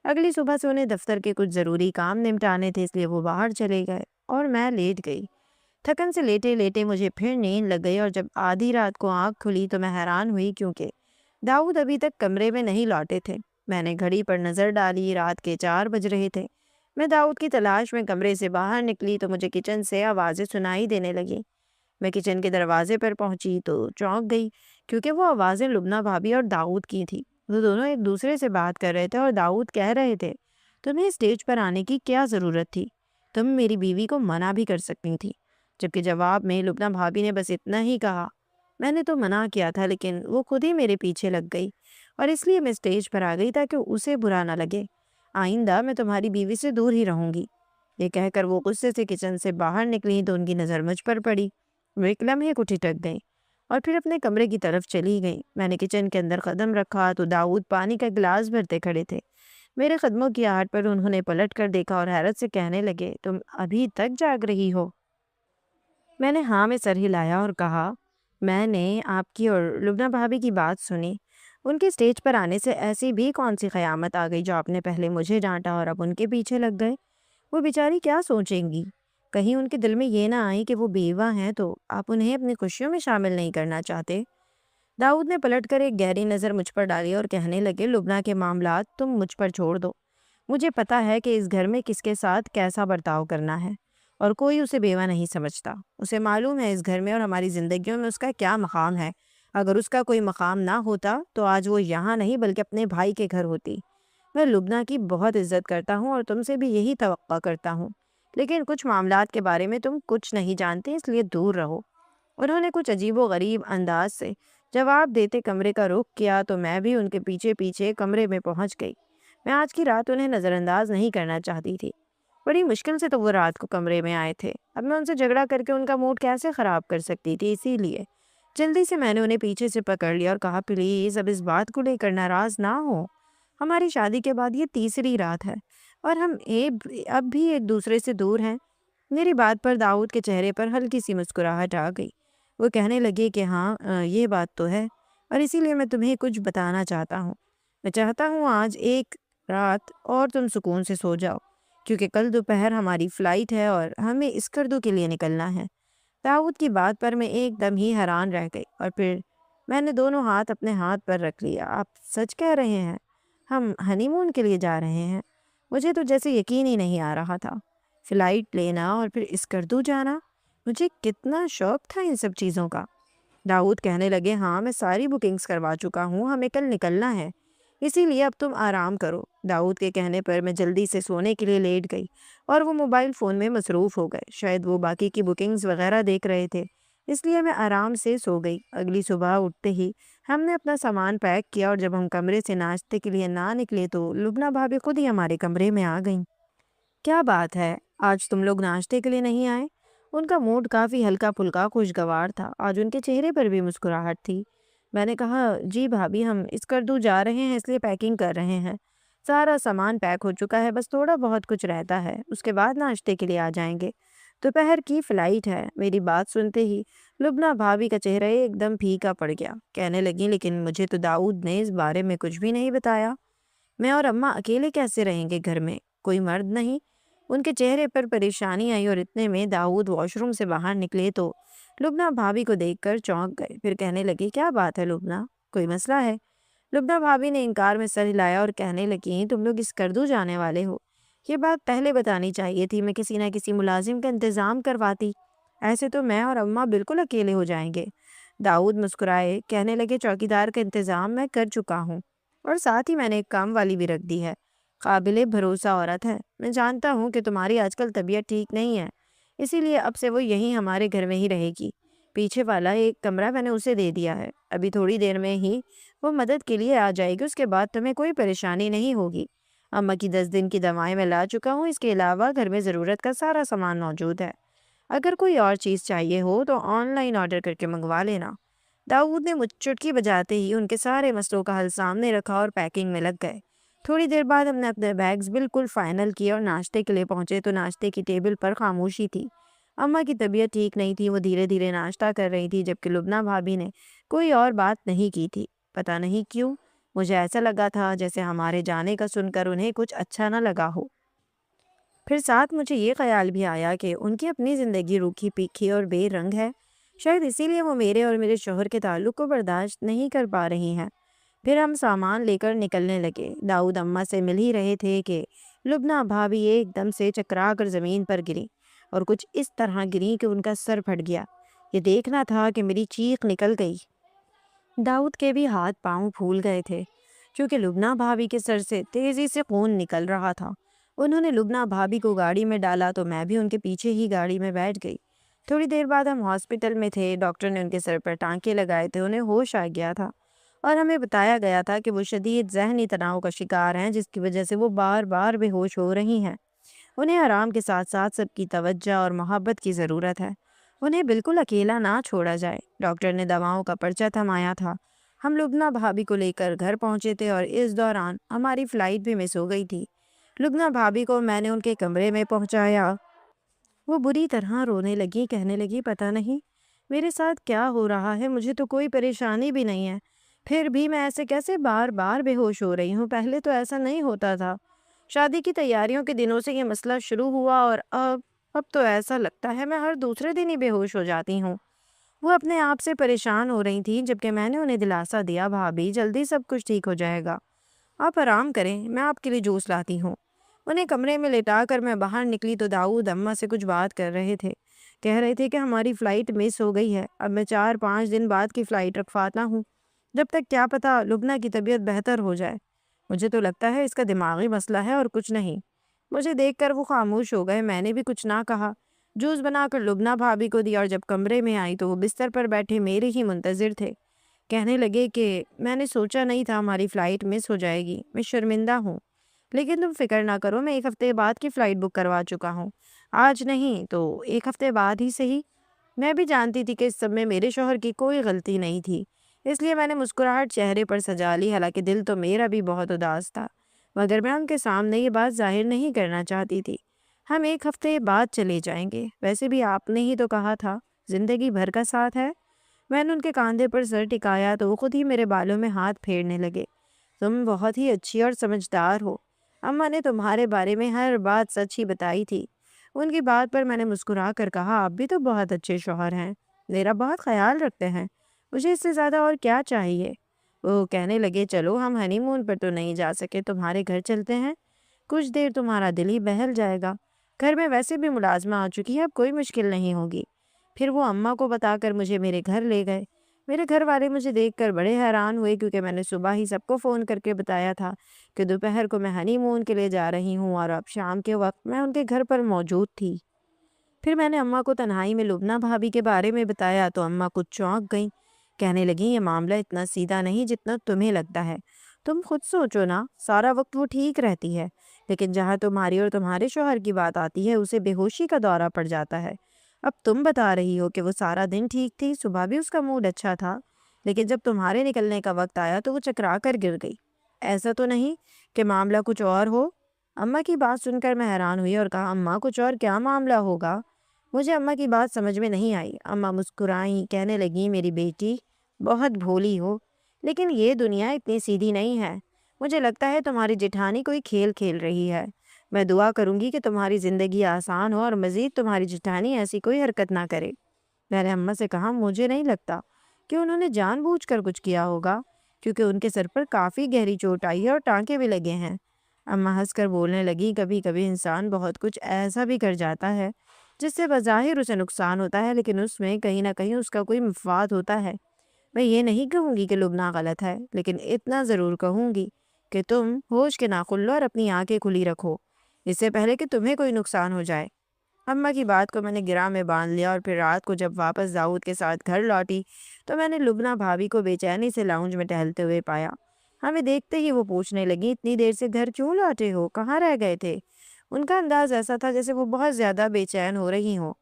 [SPEAKER 1] اگلی صبح سے انہیں دفتر کے کچھ ضروری کام نمٹانے تھے، اس لیے وہ باہر چلے گئے اور میں لیٹ گئی۔ تھکن سے لیٹے لیٹے مجھے پھر نیند لگ گئی اور جب آدھی رات کو آنکھ کھلی تو میں حیران ہوئی، کیونکہ داؤد ابھی تک کمرے میں نہیں لوٹے تھے۔ میں نے گھڑی پر نظر ڈالی، رات کے 4 بج رہے تھے۔ میں داؤد کی تلاش میں کمرے سے باہر نکلی تو مجھے کچن سے آوازیں سنائی دینے لگیں۔ میں کچن کے دروازے پر پہنچی تو چونک گئی، کیونکہ وہ آوازیں لبنہ بھابھی اور داؤد کی تھی۔ وہ دونوں ایک دوسرے سے بات کر رہے تھے اور داؤد کہہ رہے تھے، تمہیں اسٹیج پر آنے کی کیا ضرورت تھی؟ تم میری بیوی کو منع بھی کر سکتی تھی۔ جبکہ جواب میں لبنہ بھابھی نے بس اتنا ہی کہا، میں نے تو منع کیا تھا لیکن وہ خود ہی میرے پیچھے لگ گئی اور اس لیے میں اسٹیج پر آ گئی تاکہ اسے برا نہ لگے۔ آئندہ میں تمہاری بیوی سے دور ہی رہوں گی۔ یہ کہہ کر وہ غصے سے کچن سے باہر نکلی تو ان کی نظر مجھ پر پڑی۔ وہ ایک لمحے کو ٹھٹک گئیں اور پھر اپنے کمرے کی طرف چلی گئیں۔ میں نے کچن کے اندر قدم رکھا تو داؤد پانی کا گلاس بھرتے کھڑے تھے۔ میرے قدموں کی آہٹ پر انہوں نے پلٹ کر دیکھا اور حیرت سے کہنے لگے، تم ابھی تک جاگ رہی ہو؟ میں نے ہاں میں سر ہلایا اور کہا، میں نے آپ کی اور لبنہ بھابھی کی بات سنی۔ ان کے اسٹیج پر آنے سے ایسی بھی کون سی قیامت آ گئی جو آپ نے پہلے مجھے ڈانٹا اور اب ان کے پیچھے لگ گئے؟ وہ بیچاری کیا سوچیں گی؟ کہیں ان کے دل میں یہ نہ آئی کہ وہ بیوہ ہیں تو آپ انہیں اپنی خوشیوں میں شامل نہیں کرنا چاہتے؟ داؤد نے پلٹ کر ایک گہری نظر مجھ پر ڈالی اور کہنے لگے، لبنہ کے معاملات تم مجھ پر چھوڑ دو۔ مجھے پتا ہے کہ اس گھر میں کس کے ساتھ کیسا برتاؤ کرنا ہے اور کوئی اسے بیوہ نہیں سمجھتا۔ اسے معلوم ہے اس گھر میں اور ہماری زندگیوں میں اس کا کیا مقام ہے۔ اگر اس کا کوئی مقام نہ ہوتا تو آج وہ یہاں نہیں بلکہ اپنے بھائی کے گھر ہوتی۔ میں لبنہ کی بہت عزت کرتا ہوں اور تم سے بھی یہی توقع کرتا ہوں، لیکن کچھ معاملات کے بارے میں تم کچھ نہیں جانتے، اس لیے دور رہو۔ انہوں نے کچھ عجیب و غریب انداز سے جواب دیتے کمرے کا رخ کیا تو میں بھی ان کے پیچھے پیچھے کمرے میں پہنچ گئی۔ میں آج کی رات انہیں نظر انداز نہیں کرنا چاہتی تھی۔ بڑی مشکل سے تو وہ رات کو کمرے میں آئے تھے، اب میں ان سے جھگڑا کر کے ان کا موڈ کیسے خراب کر سکتی تھی؟ اسی لیے جلدی سے میں نے انہیں پیچھے سے پکڑ لیا اور کہا، پلیز اب اس بات کو لے کر ناراض نہ ہو، ہماری شادی کے بعد یہ تیسری رات ہے اور ہم اب بھی ایک دوسرے سے دور ہیں۔ میری بات پر داؤد کے چہرے پر ہلکی سی مسکراہٹ آ گئی۔ وہ کہنے لگے کہ ہاں یہ بات تو ہے، اور اسی لیے میں تمہیں کچھ بتانا چاہتا ہوں۔ میں چاہتا ہوں آج ایک رات اور تم سکون سے سو جاؤ، کیونکہ کل دوپہر ہماری فلائٹ ہے اور ہمیں اسکردو کے لیے نکلنا ہے۔ داؤد کی بات پر میں ایک دم ہی حیران رہ گئی اور پھر میں نے دونوں ہاتھ اپنے ہاتھ پر رکھ لیا۔ آپ سچ کہہ رہے ہیں؟ ہم ہنی مون کے لیے جا رہے ہیں؟ مجھے تو جیسے یقین ہی نہیں آ رہا تھا۔ فلائٹ لینا اور پھر اسکردو جانا، مجھے کتنا شوق تھا ان سب چیزوں کا۔ داؤد کہنے لگے، ہاں میں ساری بکنگز کروا چکا ہوں، ہمیں کل نکلنا ہے، اسی لیے اب تم آرام کرو۔ داؤد کے کہنے پر میں جلدی سے سونے کے لیے لیٹ گئی اور وہ موبائل فون میں مصروف ہو گئے۔ شاید وہ باقی کی بکنگز وغیرہ دیکھ رہے تھے، اس لیے میں آرام سے سو گئی۔ اگلی صبح اٹھتے ہی ہم نے اپنا سامان پیک کیا اور جب ہم کمرے سے ناشتے کے لیے نہ نکلے تو لبنہ بھابی خود ہی ہمارے کمرے میں آ گئیں۔ کیا بات ہے، آج تم لوگ ناشتے کے لیے نہیں آئے؟ ان کا موڈ کافی ہلکا پھلکا خوشگوار تھا، آج ان کے چہرے پر بھی مسکراہٹ تھی۔ میں نے کہا، جی بھابی ہم اسکردو جا رہے ہیں اس لیے پیکنگ کر رہے ہیں، سارا سامان پیک ہو چکا ہے، بس تھوڑا بہت کچھ رہتا ہے، اس کے بعد ناشتے کے لیے آ جائیں گے، دوپہر کی فلائٹ ہے۔ میری بات سنتے ہی لبنہ بھابی کا چہرہ ایک دم پھیکا پڑ گیا، کہنے لگی، لیکن مجھے تو داؤد نے اس بارے میں کچھ بھی نہیں بتایا، میں اور اماں اکیلے کیسے رہیں گے گھر میں، کوئی مرد نہیں؟ ان کے چہرے پر پریشانی آئی اور اتنے میں داؤد واش روم سے باہر نکلے تو لبنہ بھابی کو دیکھ کر چونک گئے، پھر کہنے لگی، کیا بات ہے لبنہ، کوئی مسئلہ ہے؟ لبنہ بھابی نے انکار میں سر ہلایا اور کہنے لگی، تم لوگ اسکردو جانے والے ہو، یہ بات پہلے بتانی چاہیے تھی، میں کسی نہ کسی ملازم کا انتظام کرواتی، ایسے تو میں اور اماں بالکل اکیلے ہو جائیں گے۔ داؤد مسکرائے، کہنے لگے، چوکیدار کا انتظام میں کر چکا ہوں اور ساتھ ہی میں نے ایک کام والی بھی رکھ دی ہے، قابل بھروسہ عورت ہے، میں جانتا ہوں کہ تمہاری آج کل طبیعت ٹھیک نہیں ہے، اسی لیے اب سے وہ یہیں ہمارے گھر میں ہی رہے گی، پیچھے والا ایک کمرہ میں نے اسے دے دیا ہے، ابھی تھوڑی دیر میں ہی وہ مدد کے لیے آ جائے گی، اس کے بعد تمہیں کوئی پریشانی نہیں ہوگی۔ اماں کی 10 دن کی دوائیں میں لا چکا ہوں، اس کے علاوہ گھر میں ضرورت کا سارا سامان موجود ہے، اگر کوئی اور چیز چاہیے ہو تو آن لائن آرڈر کر کے منگوا لینا۔ داؤد نے مجھ چٹکی بجاتے ہی ان کے سارے مسئلوں کا حل سامنے رکھا اور پیکنگ میں لگ گئے۔ تھوڑی دیر بعد ہم نے اپنے بیگز بالکل فائنل کیے اور ناشتے کے لیے پہنچے تو ناشتے کی ٹیبل پر خاموشی تھی۔ اماں کی طبیعت ٹھیک نہیں تھی، وہ دھیرے دھیرے ناشتہ کر رہی تھی، جبکہ لبنہ بھابی نے کوئی اور بات نہیں کی تھی۔ پتہ نہیں کیوں مجھے ایسا لگا تھا جیسے ہمارے جانے کا سن کر انہیں کچھ اچھا نہ لگا ہو۔ پھر ساتھ مجھے یہ خیال بھی آیا کہ ان کی اپنی زندگی روکھی پھیکی اور بے رنگ ہے، شاید اسی لیے وہ میرے اور میرے شوہر کے تعلق کو برداشت نہیں کر پا رہی ہیں۔ پھر ہم سامان لے کر نکلنے لگے۔ داؤد اماں سے مل ہی رہے تھے کہ لبنہ بھابی ایک دم سے چکرا کر زمین پر گری اور کچھ اس طرح گری کہ ان کا سر پھٹ گیا۔ یہ دیکھنا تھا کہ میری چیخ نکل گئی۔ داؤد کے بھی ہاتھ پاؤں پھول گئے تھے کیونکہ لبنہ بھابی کے سر سے تیزی سے خون نکل رہا تھا۔ انہوں نے لبنہ بھابی کو گاڑی میں ڈالا تو میں بھی ان کے پیچھے ہی گاڑی میں بیٹھ گئی۔ تھوڑی دیر بعد ہم ہاسپٹل میں تھے، ڈاکٹر نے ان کے سر پر ٹانکے لگائے تھے، انہیں ہوش آ گیا تھا اور ہمیں بتایا گیا تھا کہ وہ شدید ذہنی تناؤ کا شکار ہیں، جس کی وجہ سے وہ بار بار بے ہوش ہو رہی ہیں۔ انہیں آرام کے ساتھ ساتھ سب کی توجہ اور محبت کی ضرورت ہے، انہیں بالکل اکیلا نہ چھوڑا جائے۔ ڈاکٹر نے دواؤں کا پرچہ تھمایا تھا۔ ہم لبنہ بھابی کو لے کر گھر پہنچے تھے اور اس دوران ہماری فلائٹ بھی مس ہو گئی تھی۔ لبنہ بھابی کو میں نے ان کے کمرے میں پہنچایا، وہ بری طرح رونے لگی، کہنے لگی، پتہ نہیں میرے ساتھ کیا ہو رہا ہے، مجھے تو کوئی پریشانی بھی نہیں ہے، پھر بھی میں ایسے کیسے بار بار بے ہوش ہو رہی ہوں، پہلے تو ایسا نہیں ہوتا تھا، شادی کی تیاریوں کے دنوں سے یہ مسئلہ شروع ہوا اور اب تو ایسا لگتا ہے میں ہر دوسرے دن ہی بے ہوش ہو جاتی ہوں۔ وہ اپنے آپ سے پریشان ہو رہی تھیں، جبکہ میں نے انہیں دلاسا دیا، بھابی جلدی سب کچھ ٹھیک ہو جائے گا، آپ آرام کریں، میں آپ کے لیے جوس لاتی ہوں۔ انہیں کمرے میں لٹا کر میں باہر نکلی تو داؤد اماں سے کچھ بات کر رہے تھے، کہہ رہے تھے کہ ہماری فلائٹ مس ہو گئی ہے، اب میں 4-5 دن بعد کی فلائٹ رکھواتا ہوں، جب تک کیا پتہ لبنہ کی طبیعت بہتر ہو جائے۔ مجھے تو لگتا ہے اس کا دماغی مسئلہ ہے اور کچھ نہیں۔ مجھے دیکھ کر وہ خاموش ہو گئے۔ میں نے بھی کچھ نہ کہا، جوس بنا کر لبنہ بھابھی کو دیا اور جب کمرے میں آئی تو وہ بستر پر بیٹھے میرے ہی منتظر تھے۔ کہنے لگے کہ میں نے سوچا نہیں تھا ہماری فلائٹ مس ہو جائے گی، میں شرمندہ ہوں، لیکن تم فکر نہ کرو، میں 1 ہفتے بعد کی فلائٹ بک کروا چکا ہوں، آج نہیں تو 1 ہفتے بعد ہی صحیح۔ میں بھی جانتی تھی کہ اس سب میں میرے شوہر کی کوئی غلطی نہیں تھی، اس لیے میں نے مسکراہٹ چہرے پر سجا لی، حالانکہ دل تو میرا بھی بہت اداس تھا، مگر میں ان کے سامنے یہ بات ظاہر نہیں کرنا چاہتی تھی۔ ہم 1 ہفتے بعد چلے جائیں گے، ویسے بھی آپ نے ہی تو کہا تھا زندگی بھر کا ساتھ ہے۔ میں نے ان کے کاندھے پر سر ٹکایا تو وہ خود ہی میرے بالوں میں ہاتھ پھیرنے لگے۔ تم بہت ہی اچھی اور سمجھدار ہو، اماں نے تمہارے بارے میں ہر بات سچ ہی بتائی تھی۔ ان کی بات پر میں نے مسکرا کر کہا، آپ بھی تو بہت اچھے شوہر ہیں، میرا بہت خیال رکھتے ہیں، مجھے اس سے زیادہ اور کیا چاہیے۔ وہ کہنے لگے، چلو ہم ہنی مون پر تو نہیں جا سکے، تمہارے گھر چلتے ہیں، کچھ دیر تمہارا دل ہی بہل جائے گا، گھر میں ویسے بھی ملازمہ آ چکی ہے، اب کوئی مشکل نہیں ہوگی۔ پھر وہ اماں کو بتا کر مجھے میرے گھر لے گئے۔ میرے گھر والے مجھے دیکھ کر بڑے حیران ہوئے، کیونکہ میں نے صبح ہی سب کو فون کر کے بتایا تھا کہ دوپہر کو میں ہنی مون کے لیے جا رہی ہوں اور اب شام کے وقت میں ان کے گھر پر موجود تھی۔ پھر میں نے اماں کو تنہائی میں لبنہ بھابھی کے بارے میں بتایا تو اماں کچھ چونک گئیں، کہنے لگیں، یہ معاملہ اتنا سیدھا نہیں جتنا تمہیں لگتا ہے، تم خود سوچو نا، سارا وقت وہ ٹھیک رہتی ہے، لیکن جہاں تمہاری اور تمہارے شوہر کی بات آتی ہے اسے بے ہوشی کا دورہ پڑ جاتا ہے۔ اب تم بتا رہی ہو کہ وہ سارا دن ٹھیک تھی، صبح بھی اس کا موڈ اچھا تھا، لیکن جب تمہارے نکلنے کا وقت آیا تو وہ چکرا کر گر گئی۔ ایسا تو نہیں کہ معاملہ کچھ اور ہو؟ اماں کی بات سن کر میں حیران ہوئی اور کہا، اماں کچھ اور کیا معاملہ ہوگا؟ مجھے اماں کی بات سمجھ میں نہیں آئی۔ اماں مسکرائیں، کہنے لگیں، میری بیٹی بہت بھولی ہو، لیکن یہ دنیا اتنی سیدھی نہیں ہے، مجھے لگتا ہے تمہاری جٹھانی کوئی کھیل کھیل رہی ہے۔ میں دعا کروں گی کہ تمہاری زندگی آسان ہو اور مزید تمہاری جٹھانی ایسی کوئی حرکت نہ کرے۔ میں نے اماں سے کہا، مجھے نہیں لگتا کہ انہوں نے جان بوجھ کر کچھ کیا ہوگا، کیونکہ ان کے سر پر کافی گہری چوٹ آئی ہے اور ٹانکے بھی لگے ہیں۔ اماں ہنس کر بولنے لگی، کبھی کبھی انسان بہت کچھ ایسا بھی کر جاتا ہے جس سے بظاہر اسے نقصان ہوتا ہے، لیکن اس میں کہیں نہ کہیں اس کا کوئی مفاد ہوتا ہے۔ میں یہ نہیں کہوں گی کہ لبنہ غلط ہے، لیکن اتنا ضرور کہوں گی کہ تم ہوش کے ناخن لو اور اپنی آنکھیں کھلی رکھو، اس سے پہلے کہ تمہیں کوئی نقصان ہو جائے۔ اماں کی بات کو میں نے گرہ میں باندھ لیا اور پھر رات کو جب واپس داؤد کے ساتھ گھر لوٹی تو میں نے لبنہ بھابھی کو بے چینی سے لاؤنج میں ٹہلتے ہوئے پایا۔ ہمیں دیکھتے ہی وہ پوچھنے لگی، اتنی دیر سے گھر کیوں لوٹے ہو، کہاں رہ گئے تھے؟ ان کا انداز ایسا تھا جیسے وہ بہت زیادہ بے چین ہو رہی ہوں۔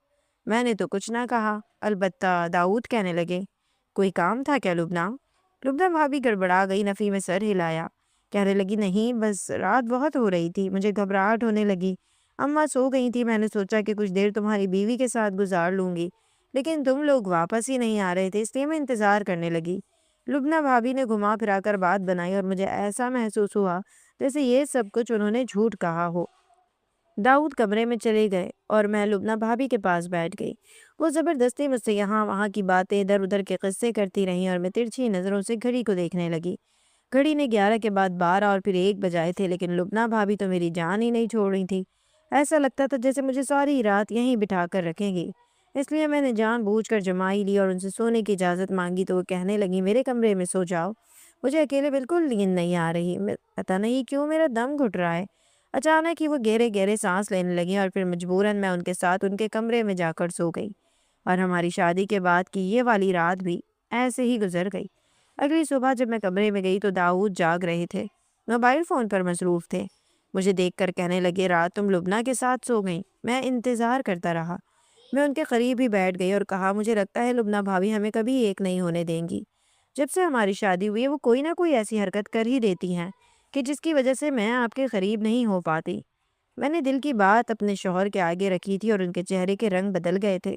[SPEAKER 1] میں نے تو کچھ نہ کہا، البتہ داؤد کہنے لگے، کوئی کام تھا کیا لبنہ؟ لبنہ بھابھی گڑبڑا گئی، نفی میں سر ہلایا، کہنے لگی، نہیں، بس رات بہت ہو رہی تھی، مجھے گھبراہٹ ہونے لگی، اماں سو گئی تھی، میں نے سوچا کہ کچھ دیر تمہاری بیوی کے ساتھ گزار لوں گی، لیکن تم لوگ واپس ہی نہیں آ رہے تھے، اس لیے میں انتظار کرنے لگی۔ لبنہ بھابھی نے گھما پھرا کر بات بنائی اور مجھے ایسا محسوس ہوا جیسے یہ سب کچھ انہوں نے جھوٹ کہا ہو۔ داؤد کمرے میں چلے گئے اور میں لبنہ بھابھی کے پاس بیٹھ گئی۔ وہ زبردستی مجھ سے یہاں وہاں کی باتیں، ادھر ادھر کے قصے کرتی رہیں اور میں ترچھی نظروں سے گھڑی کو دیکھنے لگی۔ گھڑی نے 11 کے بعد 12 اور پھر 1 بجائے تھے، لیکن لبنہ بھابھی تو میری جان ہی نہیں چھوڑ رہی تھی۔ ایسا لگتا تھا جیسے مجھے ساری رات یہیں بٹھا کر رکھیں گی، اس لیے میں نے جان بوجھ کر جمائی لی اور ان سے سونے کی اجازت مانگی تو وہ کہنے لگی، میرے کمرے میں سو جاؤ، مجھے اکیلے بالکل نیند نہیں آ رہی، پتہ نہیں کیوں میرا دم گھٹ رہا ہے۔ اچانک ہی وہ گہرے گہرے سانس لینے لگی اور پھر مجبوراً میں ان کے ساتھ ان کے کمرے میں جا کر سو گئی، اور ہماری شادی کے بعد کی یہ والی رات بھی ایسے ہی گزر گئی۔ اگلی صبح جب میں کمرے میں گئی تو داؤد جاگ رہے تھے، موبائل فون پر مصروف تھے۔ مجھے دیکھ کر کہنے لگے، رات تم لبنہ کے ساتھ سو گئیں؟ میں انتظار کرتا رہا۔ میں ان کے قریب ہی بیٹھ گئی اور کہا، مجھے لگتا ہے لبنہ بھابھی ہمیں کبھی ایک نہیں ہونے دیں گی۔ جب سے ہماری شادی ہوئی ہے وہ کوئی نہ کوئی ایسی حرکت کر ہی دیتی ہیں کہ جس کی وجہ سے میں آپ کے قریب نہیں ہو پاتی۔ میں نے دل کی بات اپنے شوہر کے آگے رکھی تھی اور ان کے چہرے کے رنگ بدل گئے تھے۔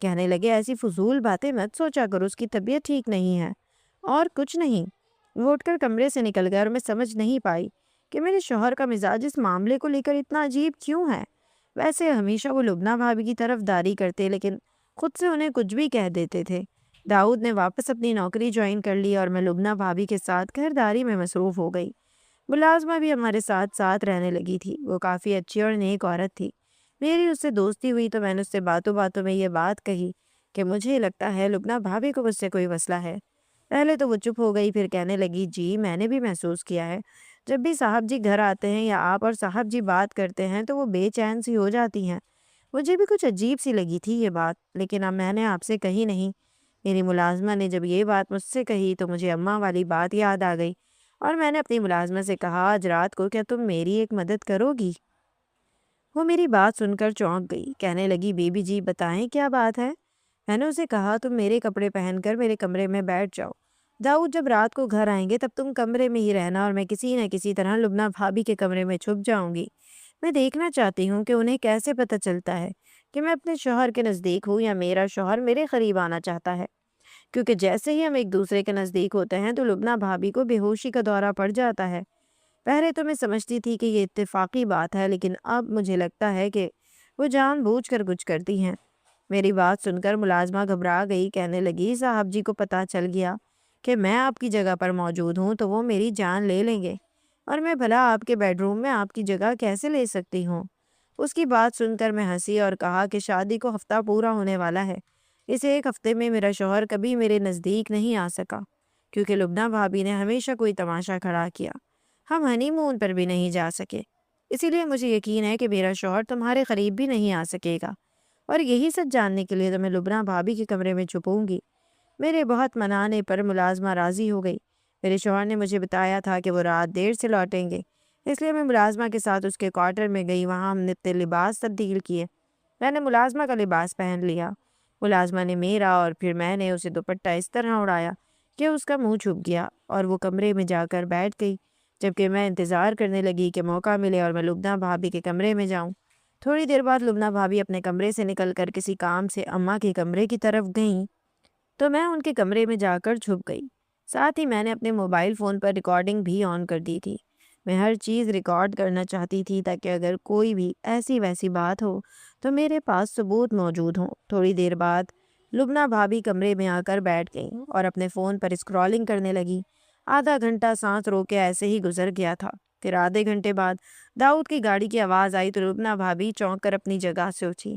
[SPEAKER 1] کہنے لگے، ایسی فضول باتیں مت سوچا کرو، اس کی طبیعت ٹھیک نہیں ہے، اور کچھ نہیں۔ وہ اٹھ کر کمرے سے نکل گئے اور میں سمجھ نہیں پائی کہ میرے شوہر کا مزاج اس معاملے کو لے کر اتنا عجیب کیوں ہے۔ ویسے ہمیشہ وہ لبنہ بھابھی کی طرف داری کرتے، لیکن خود سے انہیں کچھ بھی کہہ دیتے تھے۔ داؤد نے واپس اپنی نوکری جوائن کر لی اور میں لبنہ بھابھی کے ساتھ گھرداری میں مصروف ہو گئی۔ ملازمہ بھی ہمارے ساتھ ساتھ رہنے لگی تھی، وہ کافی اچھی اور نیک عورت تھی، میری اس سے دوستی ہوئی تو میں نے اس سے باتوں باتوں میں یہ بات کہی کہ مجھے لگتا ہے لبنہ بھابھی کو مجھ سے کوئی مسئلہ ہے۔ پہلے تو وہ چپ ہو گئی، پھر کہنے لگی جی میں نے بھی محسوس کیا ہے، جب بھی صاحب جی گھر آتے ہیں یا آپ اور صاحب جی بات کرتے ہیں تو وہ بے چین سی ہو جاتی ہیں۔ مجھے بھی کچھ عجیب سی لگی تھی یہ بات، لیکن اب میں نے آپ سے کہی نہیں۔ میری ملازمہ نے جب یہ بات مجھ سے کہی تو مجھے اماں والی بات یاد آ گئی، اور میں نے اپنی ملازمہ سے کہا آج رات کو کیا تم میری ایک مدد کرو گی؟ وہ میری بات سن کر چونک گئی، کہنے لگی بی بی جی بتائیں کیا بات ہے؟ میں نے اسے کہا تم میرے کپڑے پہن کر میرے کمرے میں بیٹھ جاؤ، داؤد جب رات کو گھر آئیں گے تب تم کمرے میں ہی رہنا، اور میں کسی نہ کسی طرح لبنہ بھابھی کے کمرے میں چھپ جاؤں گی۔ میں دیکھنا چاہتی ہوں کہ انہیں کیسے پتہ چلتا ہے کہ میں اپنے شوہر کے نزدیک ہوں یا میرا شوہر میرے قریب آنا چاہتا ہے، کیونکہ جیسے ہی ہم ایک دوسرے کے نزدیک ہوتے ہیں تو لبنہ بھابھی کو بے ہوشی کا دورہ پڑ جاتا ہے۔ پہلے تو میں سمجھتی تھی کہ یہ اتفاقی بات ہے، لیکن اب مجھے لگتا ہے کہ وہ جان بوجھ کر کچھ کرتی ہیں۔ میری بات سن کر ملازمہ گھبرا گئی، کہنے لگی صاحب جی کو پتہ چل گیا کہ میں آپ کی جگہ پر موجود ہوں تو وہ میری جان لے لیں گے، اور میں بھلا آپ کے بیڈ روم میں آپ کی جگہ کیسے لے سکتی ہوں؟ اس کی بات سن کر میں ہنسی اور کہا کہ شادی کو ہفتہ پورا ہونے والا ہے، اس ایک ہفتے میں میرا شوہر کبھی میرے نزدیک نہیں آ سکا، کیونکہ لبنہ بھابھی نے ہمیشہ کوئی تماشا کھڑا کیا۔ ہم ہنی مون پر بھی نہیں جا سکے، اسی لیے مجھے یقین ہے کہ میرا شوہر تمہارے قریب بھی نہیں آ سکے گا، اور یہی سچ جاننے کے لیے تو میں لبنہ بھابھی کے کمرے میں چھپوں گی۔ میرے بہت منانے پر ملازمہ راضی ہو گئی۔ میرے شوہر نے مجھے بتایا تھا کہ وہ رات دیر سے لوٹیں گے، اس لیے میں ملازمہ کے ساتھ اس کے کوارٹر میں گئی، وہاں ہم نے اپنے لباس تبدیل کیے۔ میں نے ملازمہ کا لباس پہن لیا، ملازمہ نے میرا، اور پھر میں نے اسے دوپٹہ اس طرح اڑایا کہ اس کا منہ چھپ گیا، اور وہ کمرے میں جا کر بیٹھ گئی، جبکہ میں انتظار کرنے لگی کہ موقع ملے اور میں لبنہ بھابھی کے کمرے میں جاؤں۔ تھوڑی دیر بعد لبنہ بھابھی اپنے کمرے سے نکل کر کسی کام سے اماں کے کمرے کی طرف گئیں، تو میں ان کے کمرے میں جا کر چھپ گئی۔ ساتھ ہی میں نے اپنے موبائل فون پر ریکارڈنگ بھی آن کر دی تھی۔ میں ہر چیز ریکارڈ کرنا چاہتی تھی تاکہ اگر کوئی بھی ایسی ویسی بات ہو تو میرے پاس ثبوت موجود ہوں۔ تھوڑی دیر بعد لبنہ بھابھی کمرے میں آ کر بیٹھ گئیں اور اپنے فون پر اسکرولنگ کرنے لگی۔ آدھا گھنٹہ سانس روکے ایسے ہی گزر گیا تھا۔ پھر آدھے گھنٹے بعد داؤد کی گاڑی کی آواز آئی تو لبنہ بھابھی چونک کر اپنی جگہ سے اٹھی،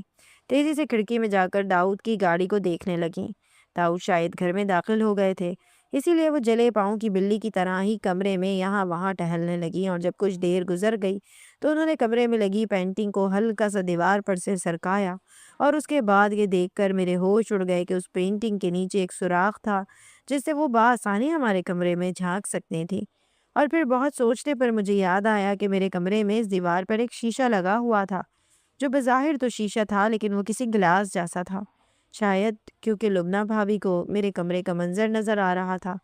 [SPEAKER 1] تیزی سے کھڑکی میں جا کر داؤد کی گاڑی کو دیکھنے لگیں۔ داؤد شاید گھر میں داخل ہو گئے تھے، اسی لیے وہ جلے پاؤں کی بلی کی طرح ہی کمرے میں یہاں وہاں ٹہلنے لگی، اور جب کچھ دیر گزر گئی تو انہوں نے کمرے میں لگی پینٹنگ کو ہلکا سا دیوار پر سے سرکایا، اور اس کے بعد یہ دیکھ کر میرے ہوش اڑ گئے کہ اس پینٹنگ کے نیچے ایک سوراخ تھا جس سے وہ بآسانی ہمارے کمرے میں جھانک سکتے تھے۔ اور پھر بہت سوچنے پر مجھے یاد آیا کہ میرے کمرے میں اس دیوار پر ایک شیشہ لگا ہوا تھا، جو بظاہر تو شیشہ تھا لیکن وہ کسی گلاس جیسا تھا، شاید کیونکہ لبنہ بھابھی کو میرے کمرے کا منظر نظر آ رہا تھا۔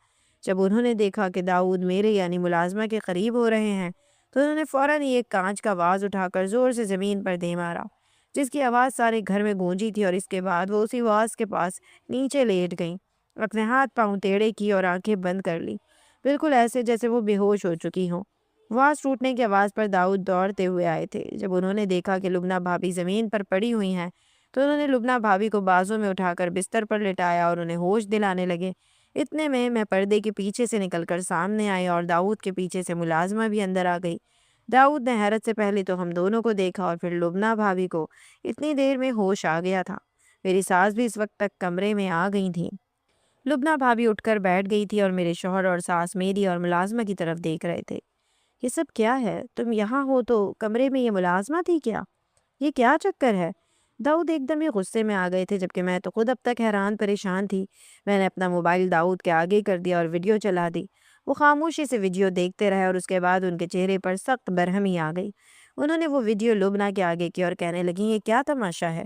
[SPEAKER 1] جب انہوں نے دیکھا کہ داؤد میرے یعنی ملازمہ کے قریب ہو رہے ہیں تو انہوں نے فوراً ہی ایک کانچ کا واز اٹھا کر زور سے زمین پر دے مارا، جس کی آواز سارے گھر میں گونجی تھی، اور اس کے بعد وہ اسی واز کے پاس نیچے لیٹ گئیں، اپنے ہاتھ پاؤں ٹیڑھے کی اور آنکھیں بند کر لی، بالکل ایسے جیسے وہ بے ہوش ہو چکی ہوں۔ واز ٹوٹنے کی آواز پر داؤد دوڑتے ہوئے آئے تھے۔ جب انہوں نے دیکھا کہ لبنہ بھابھی زمین پر پڑی ہوئی ہیں تو انہوں نے لبنہ بھابھی کو بازوں میں اٹھا کر بستر پر لٹایا اور انہیں ہوش دلانے لگے۔ اتنے میں پردے کے پیچھے سے نکل کر سامنے آئی، اور داؤد کے پیچھے سے ملازمہ بھی اندر آ گئی۔ داؤد نے حیرت سے پہلے تو ہم دونوں کو دیکھا اور پھر لبنہ بھابھی کو۔ اتنی دیر میں ہوش آ گیا تھا۔ میری ساس بھی اس وقت تک کمرے میں آ گئی تھیں۔ لبنہ بھابھی اٹھ کر بیٹھ گئی تھی اور میرے شوہر اور ساس میری اور ملازمہ کی طرف دیکھ رہے تھے۔ یہ سب کیا ہے؟ تم یہاں ہو تو کمرے میں یہ ملازمہ تھی کیا؟ یہ کیا چکر ہے؟ داؤد ایک دم ہی غصے میں آ گئے تھے، جبکہ میں تو خود اب تک حیران پریشان تھی۔ میں نے اپنا موبائل داؤد کے آگے کر دیا اور ویڈیو چلا دی۔ وہ خاموشی سے ویڈیو دیکھتے رہے اور اس کے بعد ان کے چہرے پر سخت برہمی آ گئی۔ انہوں نے وہ ویڈیو لبنہ کے آگے کی اور کہنے لگیں یہ کیا تماشا ہے؟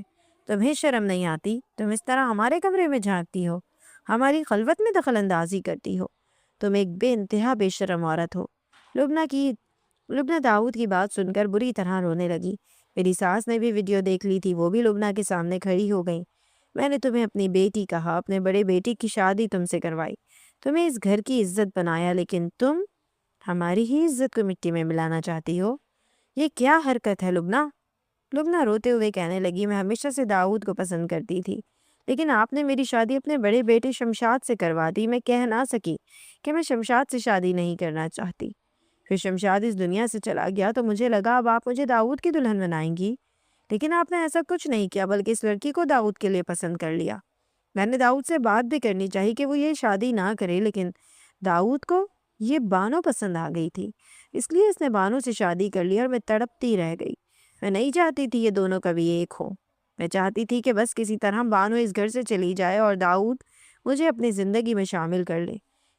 [SPEAKER 1] تمہیں شرم نہیں آتی؟ تم اس طرح ہمارے کمرے میں جھانکتی ہو، ہماری خلوت میں دخل اندازی کرتی ہو، تم ایک بے انتہا بے شرم عورت ہو۔ لبنہ داؤد کی بات سن کر بری طرح رونے لگی۔ میری ساس نے بھی ویڈیو دیکھ لی تھی، وہ بھی لبنہ کے سامنے کھڑی ہو گئی۔ میں نے تمہیں اپنی بیٹی کہا، اپنے بڑے بیٹی کی شادی تم سے کروائی، تمہیں اس گھر کی عزت بنایا، لیکن تم ہماری ہی عزت کو مٹی میں ملانا چاہتی ہو۔ یہ کیا حرکت ہے لبنہ؟ لبنہ روتے ہوئے کہنے لگی میں ہمیشہ سے داؤد کو پسند کرتی تھی، لیکن آپ نے میری شادی اپنے بڑے بیٹے شمشاد سے کروا دی۔ میں کہہ نہ سکی کہ میں شمشاد سے شادی نہیں کرنا چاہتی۔ پھر شمشاد اس دنیا سے چلا گیا تو مجھے لگا اب آپ مجھے داؤد کی دلہن بنائیں گی، لیکن آپ نے ایسا کچھ نہیں کیا بلکہ اس لڑکی کو داؤد کے لیے پسند کر لیا۔ میں نے داؤد سے بات بھی کرنی چاہی کہ وہ یہ شادی نہ کرے، لیکن داؤد کو یہ بانو پسند آ گئی تھی، اس لیے اس نے بانو سے شادی کر لی اور میں تڑپتی رہ گئی۔ میں نہیں چاہتی تھی یہ دونوں کبھی ایک ہو۔ میں چاہتی تھی کہ بس کسی طرح بانو اس گھر سے چلی جائے اور داؤد مجھے اپنی زندگی میں شامل کر لے۔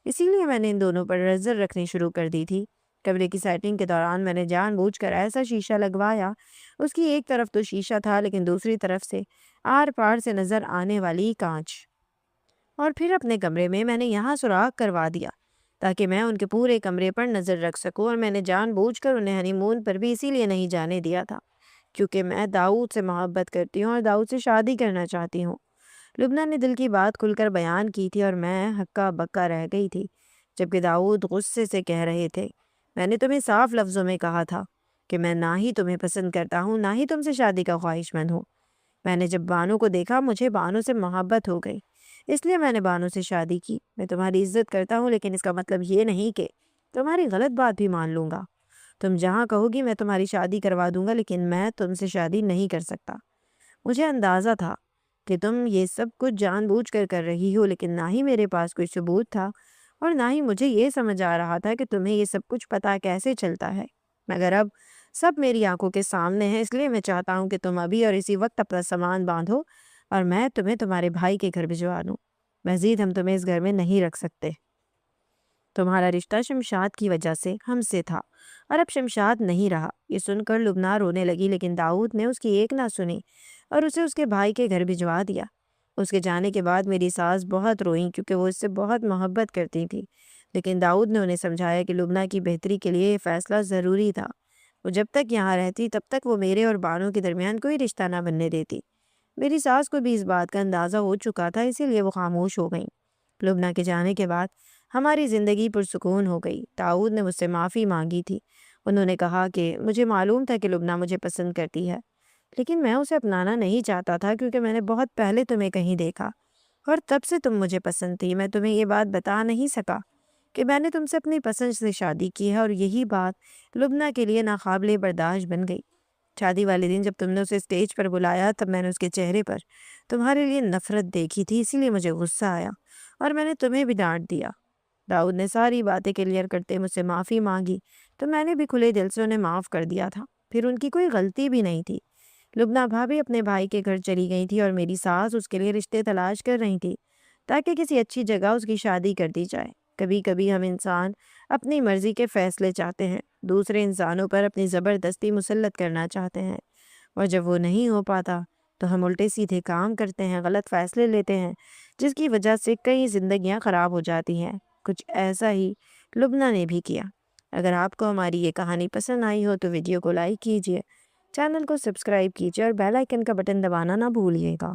[SPEAKER 1] اسی لیے میں نے ان دونوں پر نظر رکھنی شروع کر دی تھی۔ کمرے کی سیٹنگ کے دوران میں نے جان بوجھ کر ایسا شیشہ لگوایا، اس کی ایک طرف تو شیشہ تھا لیکن دوسری طرف سے آر پار سے نظر آنے والی کانچ، اور پھر اپنے کمرے میں نے یہاں سوراخ کروا دیا تاکہ میں ان کے پورے کمرے پر نظر رکھ سکوں، اور میں نے جان بوجھ کر انہیں ہنی مون پر بھی اسی لیے نہیں جانے دیا تھا کیونکہ میں داؤد سے محبت کرتی ہوں اور داؤد سے شادی کرنا چاہتی ہوں۔ لبنہ نے دل کی بات کھل کر بیان کی تھی اور میں ہکا بکا رہ گئی تھی، جبکہ داؤد غصے سے کہہ رہے تھے، میں نے تمہیں صاف لفظوں میں کہا تھا کہ میں نہ ہی تمہیں پسند کرتا ہوں نہ ہی تم سے شادی کا خواہش مند ہوں۔ میں نے جب بانو کو دیکھا مجھے بانو سے محبت ہو گئی، اس لیے میں نے بانو سے شادی کی۔ میں تمہاری عزت کرتا ہوں لیکن اس کا مطلب یہ نہیں کہ تمہاری غلط بات بھی مان لوں گا۔ تم جہاں کہو گی میں تمہاری شادی کروا دوں گا، لیکن میں تم سے شادی نہیں کر سکتا۔ مجھے اندازہ تھا کہ تم یہ سب کچھ جان بوجھ کر رہی ہو، لیکن نہ ہی میرے پاس کوئی ثبوت تھا اور نہ ہی مجھے یہ سمجھ آ رہا تھا کہ تمہیں یہ سب کچھ پتہ کیسے چلتا ہے، مگر اب سب میری آنکھوں کے سامنے ہے، اس لیے میں چاہتا ہوں کہ تم ابھی اور اسی وقت اپنا سامان باندھو اور میں تمہیں تمہارے بھائی کے گھر بھجوا دوں۔ مزید ہم تمہیں اس گھر میں نہیں رکھ سکتے۔ تمہارا رشتہ شمشاد کی وجہ سے ہم سے تھا اور اب شمشاد نہیں رہا۔ یہ سن کر لبنہ رونے لگی، لیکن داؤد نے اس کی ایک نہ سنی اور اسے اس کے بھائی کے گھر بھجوا دیا۔ اس کے جانے کے بعد میری ساس بہت روئیں کیونکہ وہ اس سے بہت محبت کرتی تھی، لیکن داؤد نے انہیں سمجھایا کہ لبنہ کی بہتری کے لیے یہ فیصلہ ضروری تھا۔ وہ جب تک یہاں رہتی تب تک وہ میرے اور بانو کے درمیان کوئی رشتہ نہ بننے دیتی۔ میری ساس کو بھی اس بات کا اندازہ ہو چکا تھا، اسی لیے وہ خاموش ہو گئیں۔ لبنہ کے جانے کے بعد ہماری زندگی پرسکون ہو گئی۔ داؤد نے مجھ سے معافی مانگی تھی۔ انہوں نے کہا کہ مجھے معلوم تھا کہ لبنہ مجھے پسند کرتی ہے، لیکن میں اسے اپنانا نہیں چاہتا تھا کیونکہ میں نے بہت پہلے تمہیں کہیں دیکھا اور تب سے تم مجھے پسند تھی۔ میں تمہیں یہ بات بتا نہیں سکا کہ میں نے تم سے اپنی پسند سے شادی کی ہے، اور یہی بات لبنہ کے لیے ناقابل برداشت بن گئی۔ شادی والے دن جب تم نے اسے اسٹیج پر بلایا تب میں نے اس کے چہرے پر تمہارے لیے نفرت دیکھی تھی، اسی لیے مجھے غصہ آیا اور میں نے تمہیں بھی ڈانٹ دیا۔ داؤد نے ساری باتیں کلیئر کرتے مجھ سے معافی مانگی تو میں نے بھی کھلے دل سے انہیں معاف کر دیا تھا، پھر ان کی کوئی غلطی بھی نہیں تھی۔ لبنہ بھابھی اپنے بھائی کے گھر چلی گئی تھی اور میری ساس اس کے لیے رشتے تلاش کر رہی تھی تاکہ کسی اچھی جگہ اس کی شادی کر دی جائے۔ کبھی کبھی ہم انسان اپنی مرضی کے فیصلے چاہتے ہیں، دوسرے انسانوں پر اپنی زبردستی مسلط کرنا چاہتے ہیں، اور جب وہ نہیں ہو پاتا تو ہم الٹے سیدھے کام کرتے ہیں، غلط فیصلے لیتے ہیں، جس کی وجہ سے کئی زندگیاں خراب ہو جاتی ہیں۔ کچھ ایسا ہی لبنہ نے بھی کیا۔ اگر آپ کو ہماری یہ کہانی پسند آئی ہو تو ویڈیو کو لائک کیجیے، چینل کو سبسکرائب کیجیے اور بیل آئیکن کا بٹن دبانا نہ بھولیے گا۔